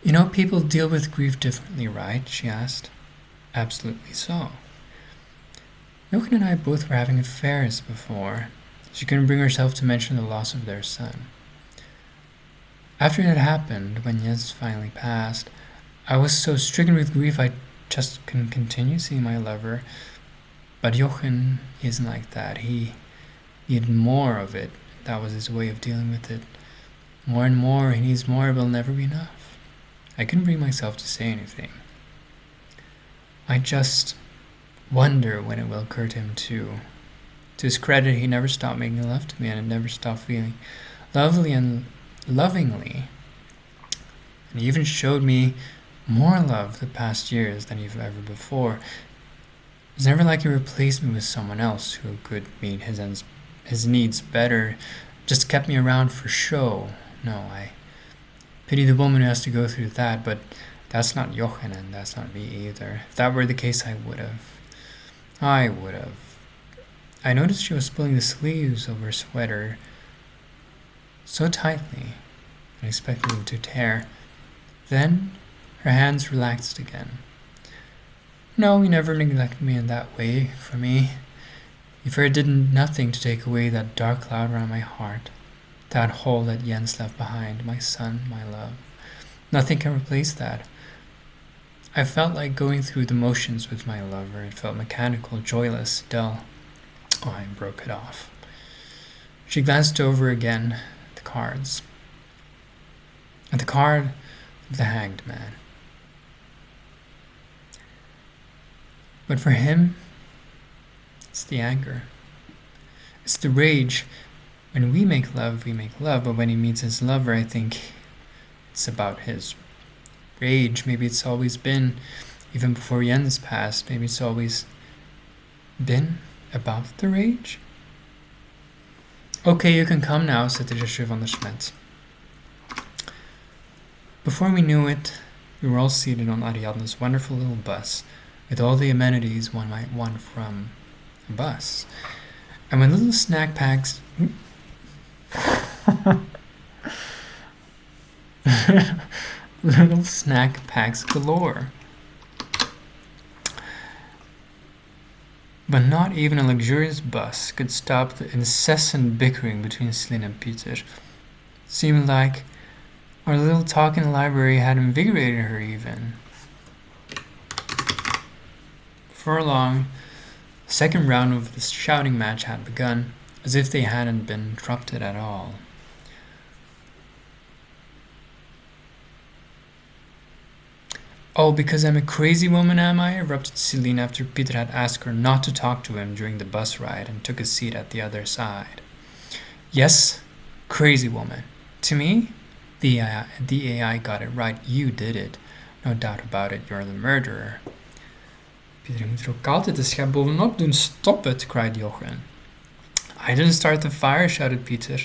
You know, people deal with grief differently, right? She asked. Absolutely so. Jochen and I both were having affairs before. She couldn't bring herself to mention the loss of their son. After it had happened, when Jens finally passed, I was so stricken with grief I just couldn't continue seeing my lover. But Jochen isn't like that. He needed more of it. That was his way of dealing with it. More and more, he needs more, it will never be enough. I couldn't bring myself to say anything. I just wonder when it will occur to him too. To his credit, he never stopped making love to me and never stopped feeling lovely and lovingly. And he even showed me more love the past years than ever before. It was never like he replaced me with someone else who could meet his needs better, just kept me around for show. No, I pity the woman who has to go through that, but that's not Jochen and that's not me either. If that were the case, I would have. I would have. I noticed she was pulling the sleeves of her sweater so tightly I expected them to tear. Then her hands relaxed again. No, he never neglected me in that way, for me. He fair did nothing to take away that dark cloud around my heart, that hole that Jens left behind, my son, my love. Nothing can replace that. I felt like going through the motions with my lover. It felt mechanical, joyless, dull. Oh, I broke it off. She glanced over again at the cards. At the card of the hanged man. But for him, it's the anger. It's the rage. When we make love, but when he meets his lover, I think it's about his rage. Maybe it's always been, even before Jens passed, maybe it's always been about the rage? Okay, you can come now, said the Gesture von der Schmidt. Before we knew it, we were all seated on Ariadne's wonderful little bus, with all the amenities one might want from a bus. And when little snack packs... little snack packs galore. But not even a luxurious bus could stop the incessant bickering between Celine and Peter. It seemed like our little talk in the library had invigorated her even. Before long, the second round of the shouting match had begun, as if they hadn't been interrupted at all. Oh, because I'm a crazy woman, am I? Erupted Celine after Peter had asked her not to talk to him during the bus ride and took a seat at the other side. Yes, crazy woman. To me, the AI got it right. You did it. No doubt about it, you're the murderer. Peter, je moet er ook altijd de schep bovenop doen. Stop it, cried Jochen. I didn't start the fire, shouted Peter.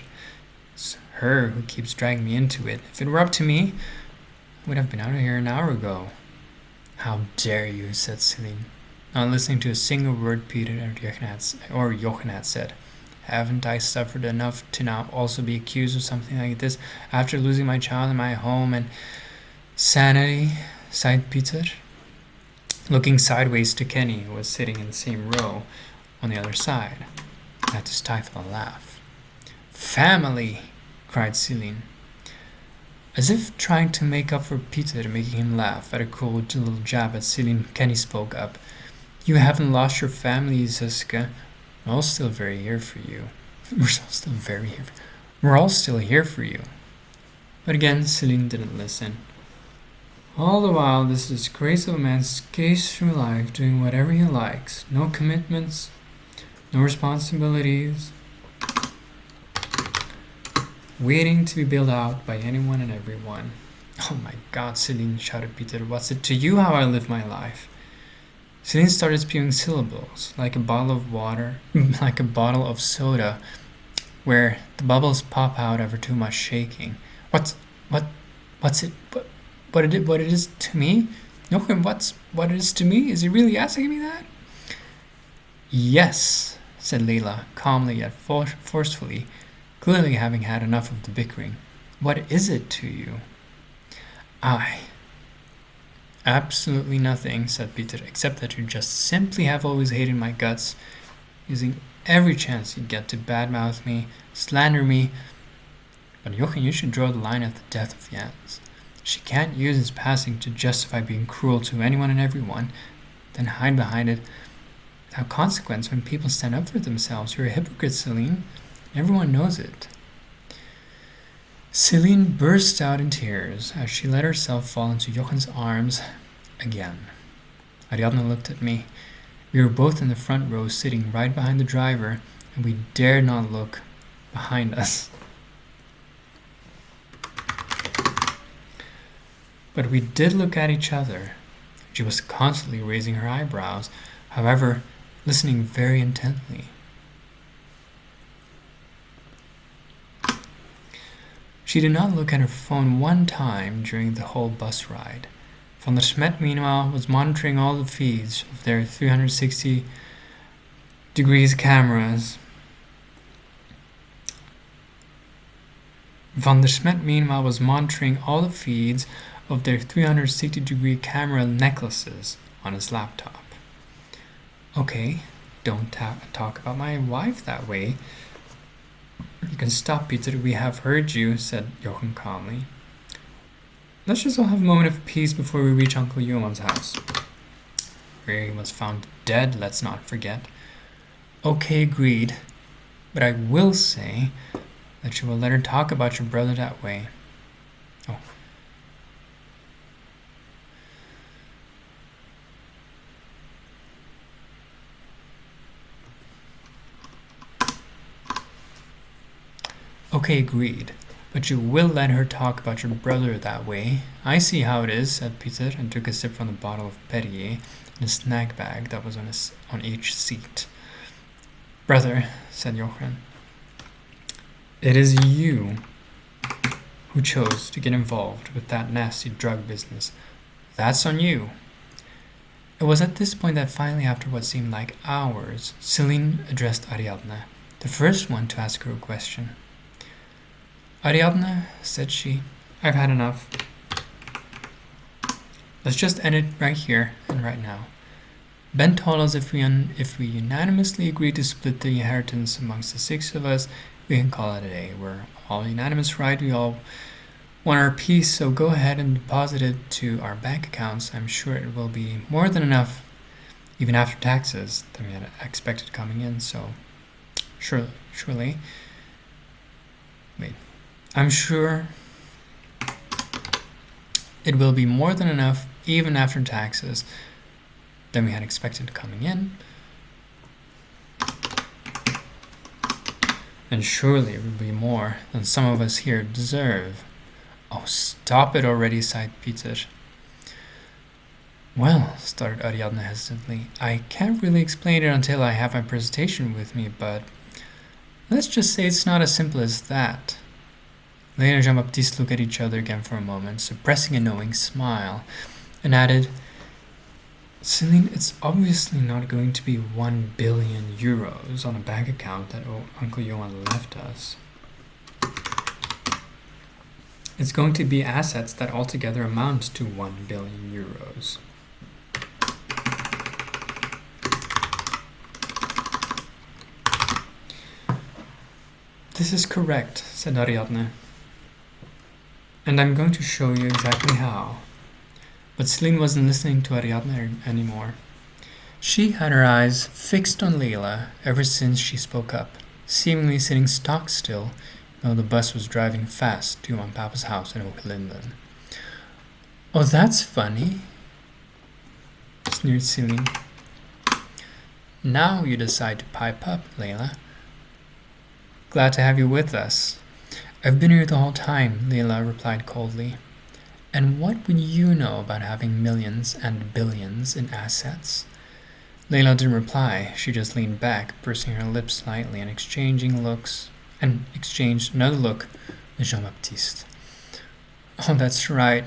It's her who keeps dragging me into it. If it were up to me, I would have been out of here an hour ago. How dare you, said Celine, not listening to a single word Peter or Jochen had said. Haven't I suffered enough to now also be accused of something like this after losing my child and my home and sanity? Sighed Peter, looking sideways to Kenny, who was sitting in the same row on the other side. I had to stifle a laugh. Family, cried Celine. As if trying to make up for Peter making him laugh at a cool little jab at Celine, Kenny spoke up. You haven't lost your family, Ziska. We're all still here for you. We're all still here for you. But again, Celine didn't listen. All the while, this disgrace of a man skates through life doing whatever he likes. No commitments, no responsibilities, waiting to be bailed out by anyone and everyone. Oh my God, Celine, shouted Peter. What's it to you how I live my life? Celine started spewing syllables, like a bottle of water, like a bottle of soda, where the bubbles pop out after too much shaking. What it is to me? No, what it is to me? Is he really asking me that? Yes, said Leila, calmly yet forcefully, clearly having had enough of the bickering. What is it to you? Absolutely nothing, said Peter, except that you just simply have always hated my guts, using every chance you get to badmouth me, slander me. But Jochen, you should draw the line at the death of Jens. She can't use his passing to justify being cruel to anyone and everyone, then hide behind it without consequence when people stand up for themselves. You're a hypocrite, Celine. Everyone knows it. Celine burst out in tears as she let herself fall into Jochen's arms again. Ariadne looked at me. We were both in the front row, sitting right behind the driver, and we dared not look behind us. But we did look at each other. She was constantly raising her eyebrows, however, listening very intently. She did not look at her phone one time during the whole bus ride. Von der Schmidt, meanwhile, was monitoring all the feeds of their 360 degrees cameras. Van der Smet, meanwhile, was monitoring all the feeds of their 360-degree camera necklaces on his laptop. Okay, don't talk about my wife that way. You can stop, Peter. We have heard you, said Jochen calmly. Let's just all have a moment of peace before we reach Uncle Johan's house, where he was found dead, let's not forget. Okay, agreed. But I will say that you will let her talk about your brother that way. Oh. Okay, agreed. But you will let her talk about your brother that way. I see how it is, said Peter, and took a sip from the bottle of Perrier in a snack bag that was on each seat. Brother, said Jochen, it is you who chose to get involved with that nasty drug business. That's on you. It was at this point that finally, after what seemed like hours, Celine addressed Ariadne, the first one to ask her a question. Ariadne, said she, I've had enough. Let's just end it right here and right now. Ben told us if we unanimously agree to split the inheritance amongst the 6 of us, we can call it a day. We're all unanimous, right? We all want our piece, so go ahead and deposit it to our bank accounts. I'm sure it will be more than enough, even after taxes, than we had expected coming in, so surely. Wait. I'm sure it will be more than enough, even after taxes, than we had expected coming in. And surely it will be more than some of us here deserve. Oh, stop it already, sighed Peter. Well, stuttered Ariadne hesitantly, I can't really explain it until I have my presentation with me, but let's just say it's not as simple as that. Lena and Jean-Baptiste looked at each other again for a moment, suppressing a knowing smile, and added, Celine, it's obviously not going to be 1 billion euros on a bank account that Uncle Johan left us. It's going to be assets that altogether amount to 1 billion euros. This is correct, said Ariadne. And I'm going to show you exactly how. But Celine wasn't listening to Ariadne anymore. She had her eyes fixed on Leila ever since she spoke up, seemingly sitting stock still, though the bus was driving fast to Johan Papa's house in Oak Linden. Oh, that's funny, sneered Celine. Now you decide to pipe up, Leila. Glad to have you with us. I've been here the whole time, Leila replied coldly. And what would you know about having millions and billions in assets? Leila didn't reply. She just leaned back, pursing her lips slightly and exchanged another look with Jean-Baptiste. Oh, that's right,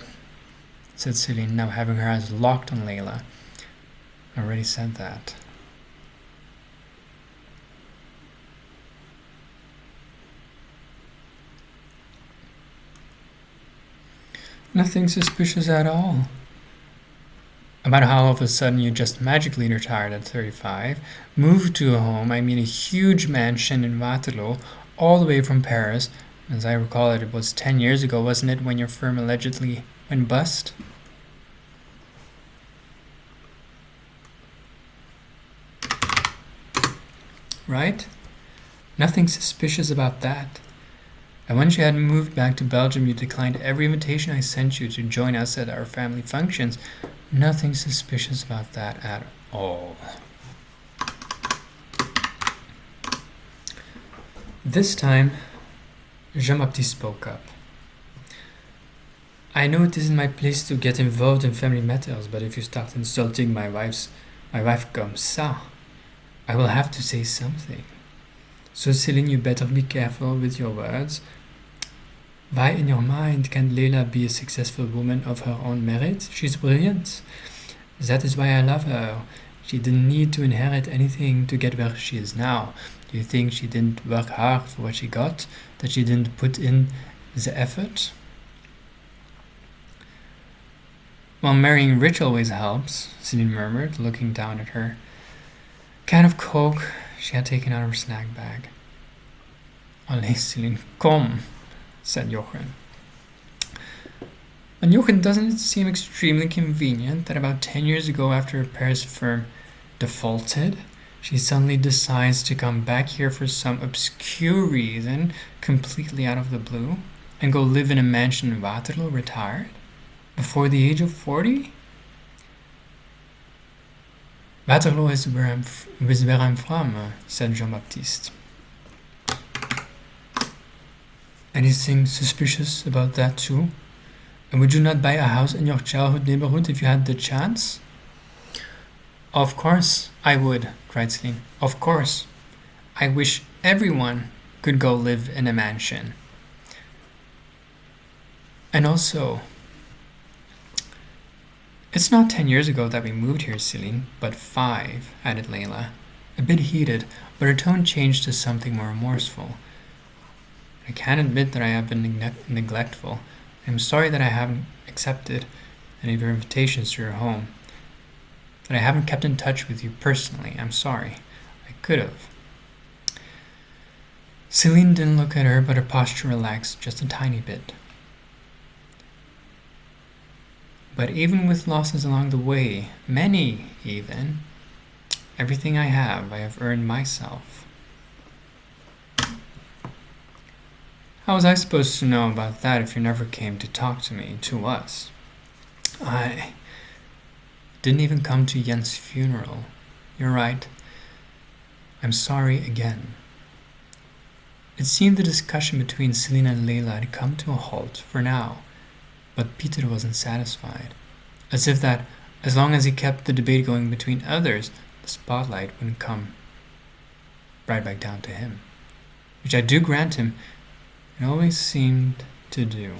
said Celine, now having her eyes locked on Leila. I already said that. Nothing suspicious at all. About how all of a sudden you just magically retired at 35, moved to a home, I mean a huge mansion in Waterloo, all the way from Paris. As I recall it was 10 years ago, wasn't it, when your firm allegedly went bust? Right? Nothing suspicious about that. And once you had moved back to Belgium, you declined every invitation I sent you to join us at our family functions. Nothing suspicious about that at all. This time, Jean-Baptiste spoke up. I know it isn't my place to get involved in family matters, but if you start insulting my wife comme ça, I will have to say something. So, Celine, you better be careful with your words. Why, in your mind, can Leila be a successful woman of her own merit? She's brilliant. That is why I love her. She didn't need to inherit anything to get where she is now. Do you think she didn't work hard for what she got? That she didn't put in the effort? Well, marrying rich always helps, Celine murmured, looking down at her can of Coke she had taken out of her snack bag. Allez, Celine, kom, said Jochen. And Jochen, doesn't it seem extremely convenient that about 10 years ago, after her Paris firm defaulted, she suddenly decides to come back here for some obscure reason, completely out of the blue, and go live in a mansion in Waterloo, retired, before the age of 40? Waterloo is where I'm from, said Jean-Baptiste. Anything suspicious about that too? And would you not buy a house in your childhood neighborhood if you had the chance? Of course I would, cried Celine. Of course. I wish everyone could go live in a mansion. And also, it's not 10 years ago that we moved here, Celine, but 5, added Layla. A bit heated, but her tone changed to something more remorseful. I can't admit that I have been neglectful. I'm sorry that I haven't accepted any of your invitations to your home. That I haven't kept in touch with you personally. I'm sorry. I could have. Celine didn't look at her, but her posture relaxed just a tiny bit. But even with losses along the way, many even, everything I have earned myself. How was I supposed to know about that if you never came to talk to me, to us? I didn't even come to Jens' funeral. You're right. I'm sorry again. It seemed the discussion between Celine and Layla had come to a halt for now. But Peter wasn't satisfied, as if that, as long as he kept the debate going between others, the spotlight wouldn't come right back down to him, which I do grant him, it always seemed to do.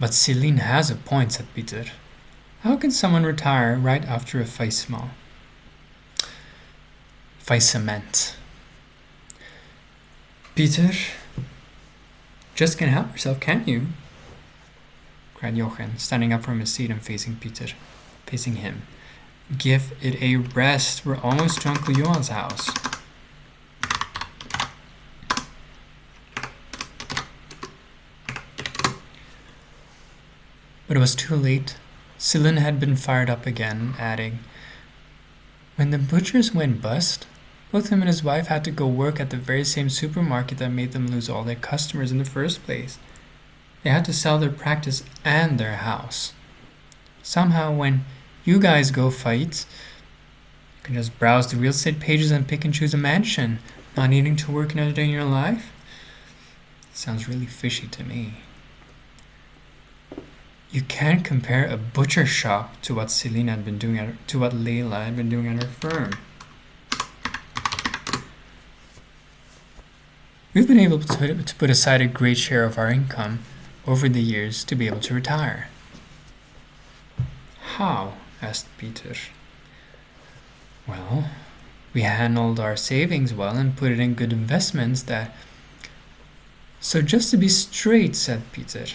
But Celine has a point, said Peter. How can someone retire right after a faillissement? Peter, just can't help yourself, can't you? Cried Jochen, standing up from his seat and facing him. Give it a rest. We're almost to Uncle Johan's house. But it was too late. Celine had been fired up again, adding, when the butchers went bust, both him and his wife had to go work at the very same supermarket that made them lose all their customers in the first place. They had to sell their practice and their house. Somehow, when you guys go fight, you can just browse the real estate pages and pick and choose a mansion, not needing to work another day in your life. Sounds really fishy to me. You can't compare a butcher shop to what Celine had been doing to what Layla had been doing at her firm. We've been able to put aside a great share of our income over the years to be able to retire. How? Asked Peter. Well, we handled our savings well and put it in good investments that... So just to be straight, said Peter,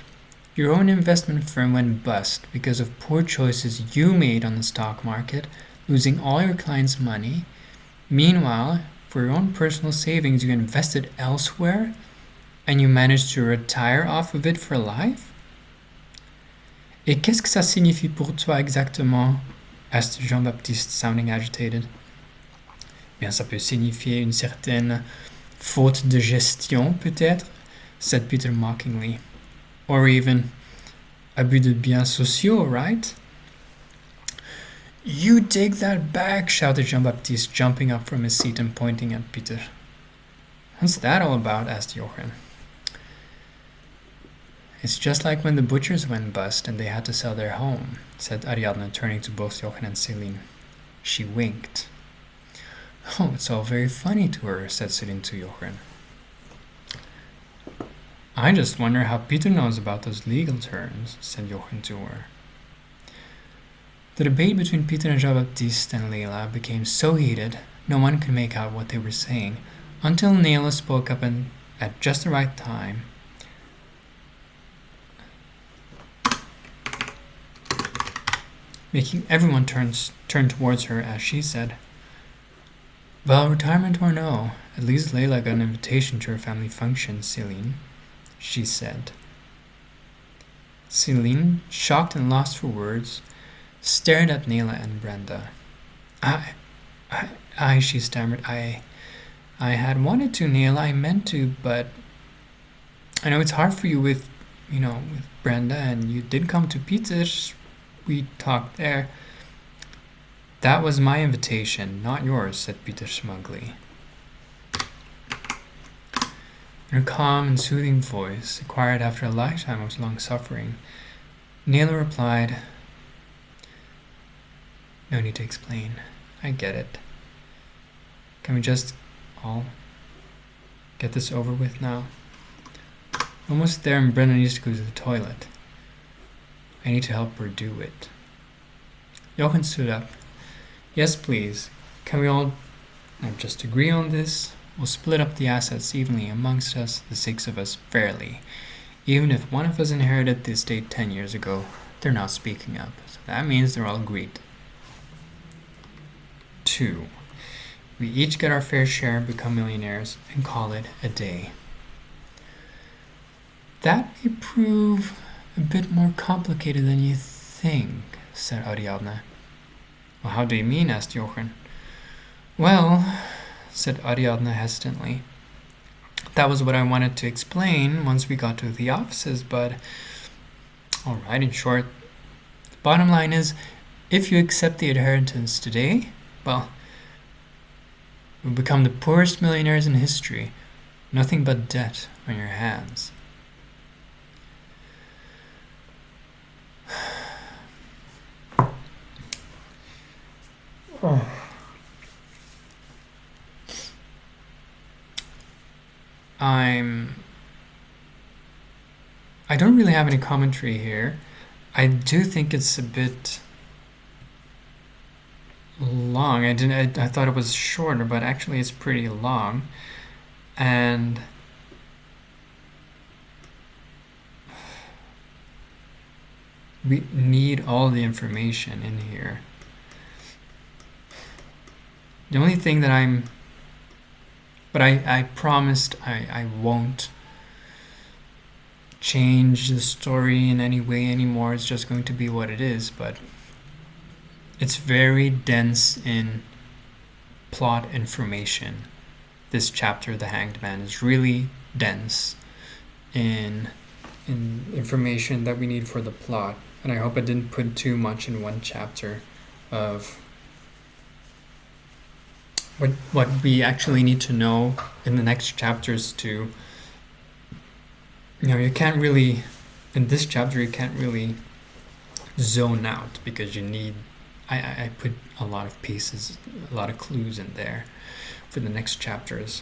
your own investment firm went bust because of poor choices you made on the stock market, losing all your clients' money. Meanwhile, for your own personal savings, you invested elsewhere, and you managed to retire off of it for life? Et qu'est-ce que ça signifie pour toi exactement? Asked Jean-Baptiste, sounding agitated. Bien, ça peut signifier une certaine faute de gestion, peut-être, said Peter mockingly. Or even abus de biens sociaux, right? You take that back, shouted Jean-Baptiste, jumping up from his seat and pointing at Peter. What's that all about? Asked Jochen. It's just like when the butchers went bust and they had to sell their home, said Ariadne, turning to both Jochen and Celine. She winked. Oh, it's all very funny to her, said Celine to Jochen. I just wonder how Peter knows about those legal terms, said Jochen to her. The debate between Peter and Jean-Baptiste and Leila became so heated, no one could make out what they were saying, until Leila spoke up at just the right time. Making everyone turn towards her as she said, "Well, retirement or no, at least Leila got an invitation to her family function, Celine," she said. Celine, shocked and lost for words, stared at Leila and Brenda. She stammered, I had wanted to, Leila, I meant to, but I know it's hard for you with Brenda, and you did come to Peter's. We talked there. That was my invitation, not yours, said Peter smugly. In her calm and soothing voice, acquired after a lifetime of long suffering, Leila replied, "No need to explain. I get it. Can we just all get this over with now? Almost there, and Brenda needs to go to the toilet. I need to help her do it." Jochen stood up. "Yes, please. Can we all just agree on this? We'll split up the assets evenly amongst us, the 6 of us, fairly. Even if one of us inherited the estate 10 years ago, they're not speaking up. So that means they're all agreed. 2. We each get our fair share, become millionaires, and call it a day." "That may prove a bit more complicated than you think," said Ariadne. "Well, how do you mean?" asked Jochen. "Well," said Ariadne hesitantly, "that was what I wanted to explain once we got to the offices, but all right, in short, the bottom line is, if you accept the inheritance today, well, you'll become the poorest millionaires in history. Nothing but debt on your hands." Oh. I don't really have any commentary here. I do think it's a bit long. I thought it was shorter, but actually it's pretty long. And we need all the information in here. The only thing that I promised I won't change the story in any way anymore. It's just going to be what it is, but it's very dense in plot information. This chapter, The Hanged Man, is really dense in information that we need for the plot, and I hope I didn't put too much in one chapter of what we actually need to know in the next chapters to, you can't really, in this chapter, you can't really zone out because you need, I put a lot of pieces, a lot of clues in there for the next chapters.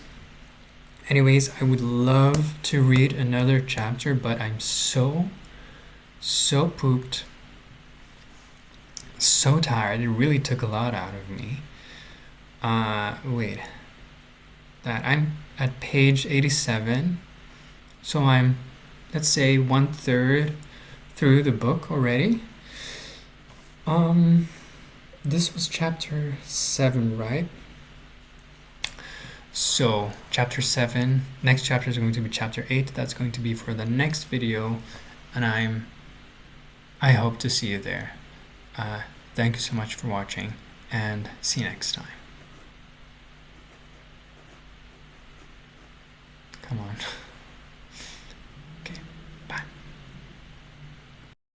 Anyways, I would love to read another chapter, but I'm so pooped, so tired. It really took a lot out of me. I'm at page 87, so I'm, let's say, 1/3 through the book already. This was chapter 7, right? So chapter 7, next chapter is going to be chapter 8. That's going to be for the next video, and I hope to see you there. Thank you so much for watching, and see you next time. Come on.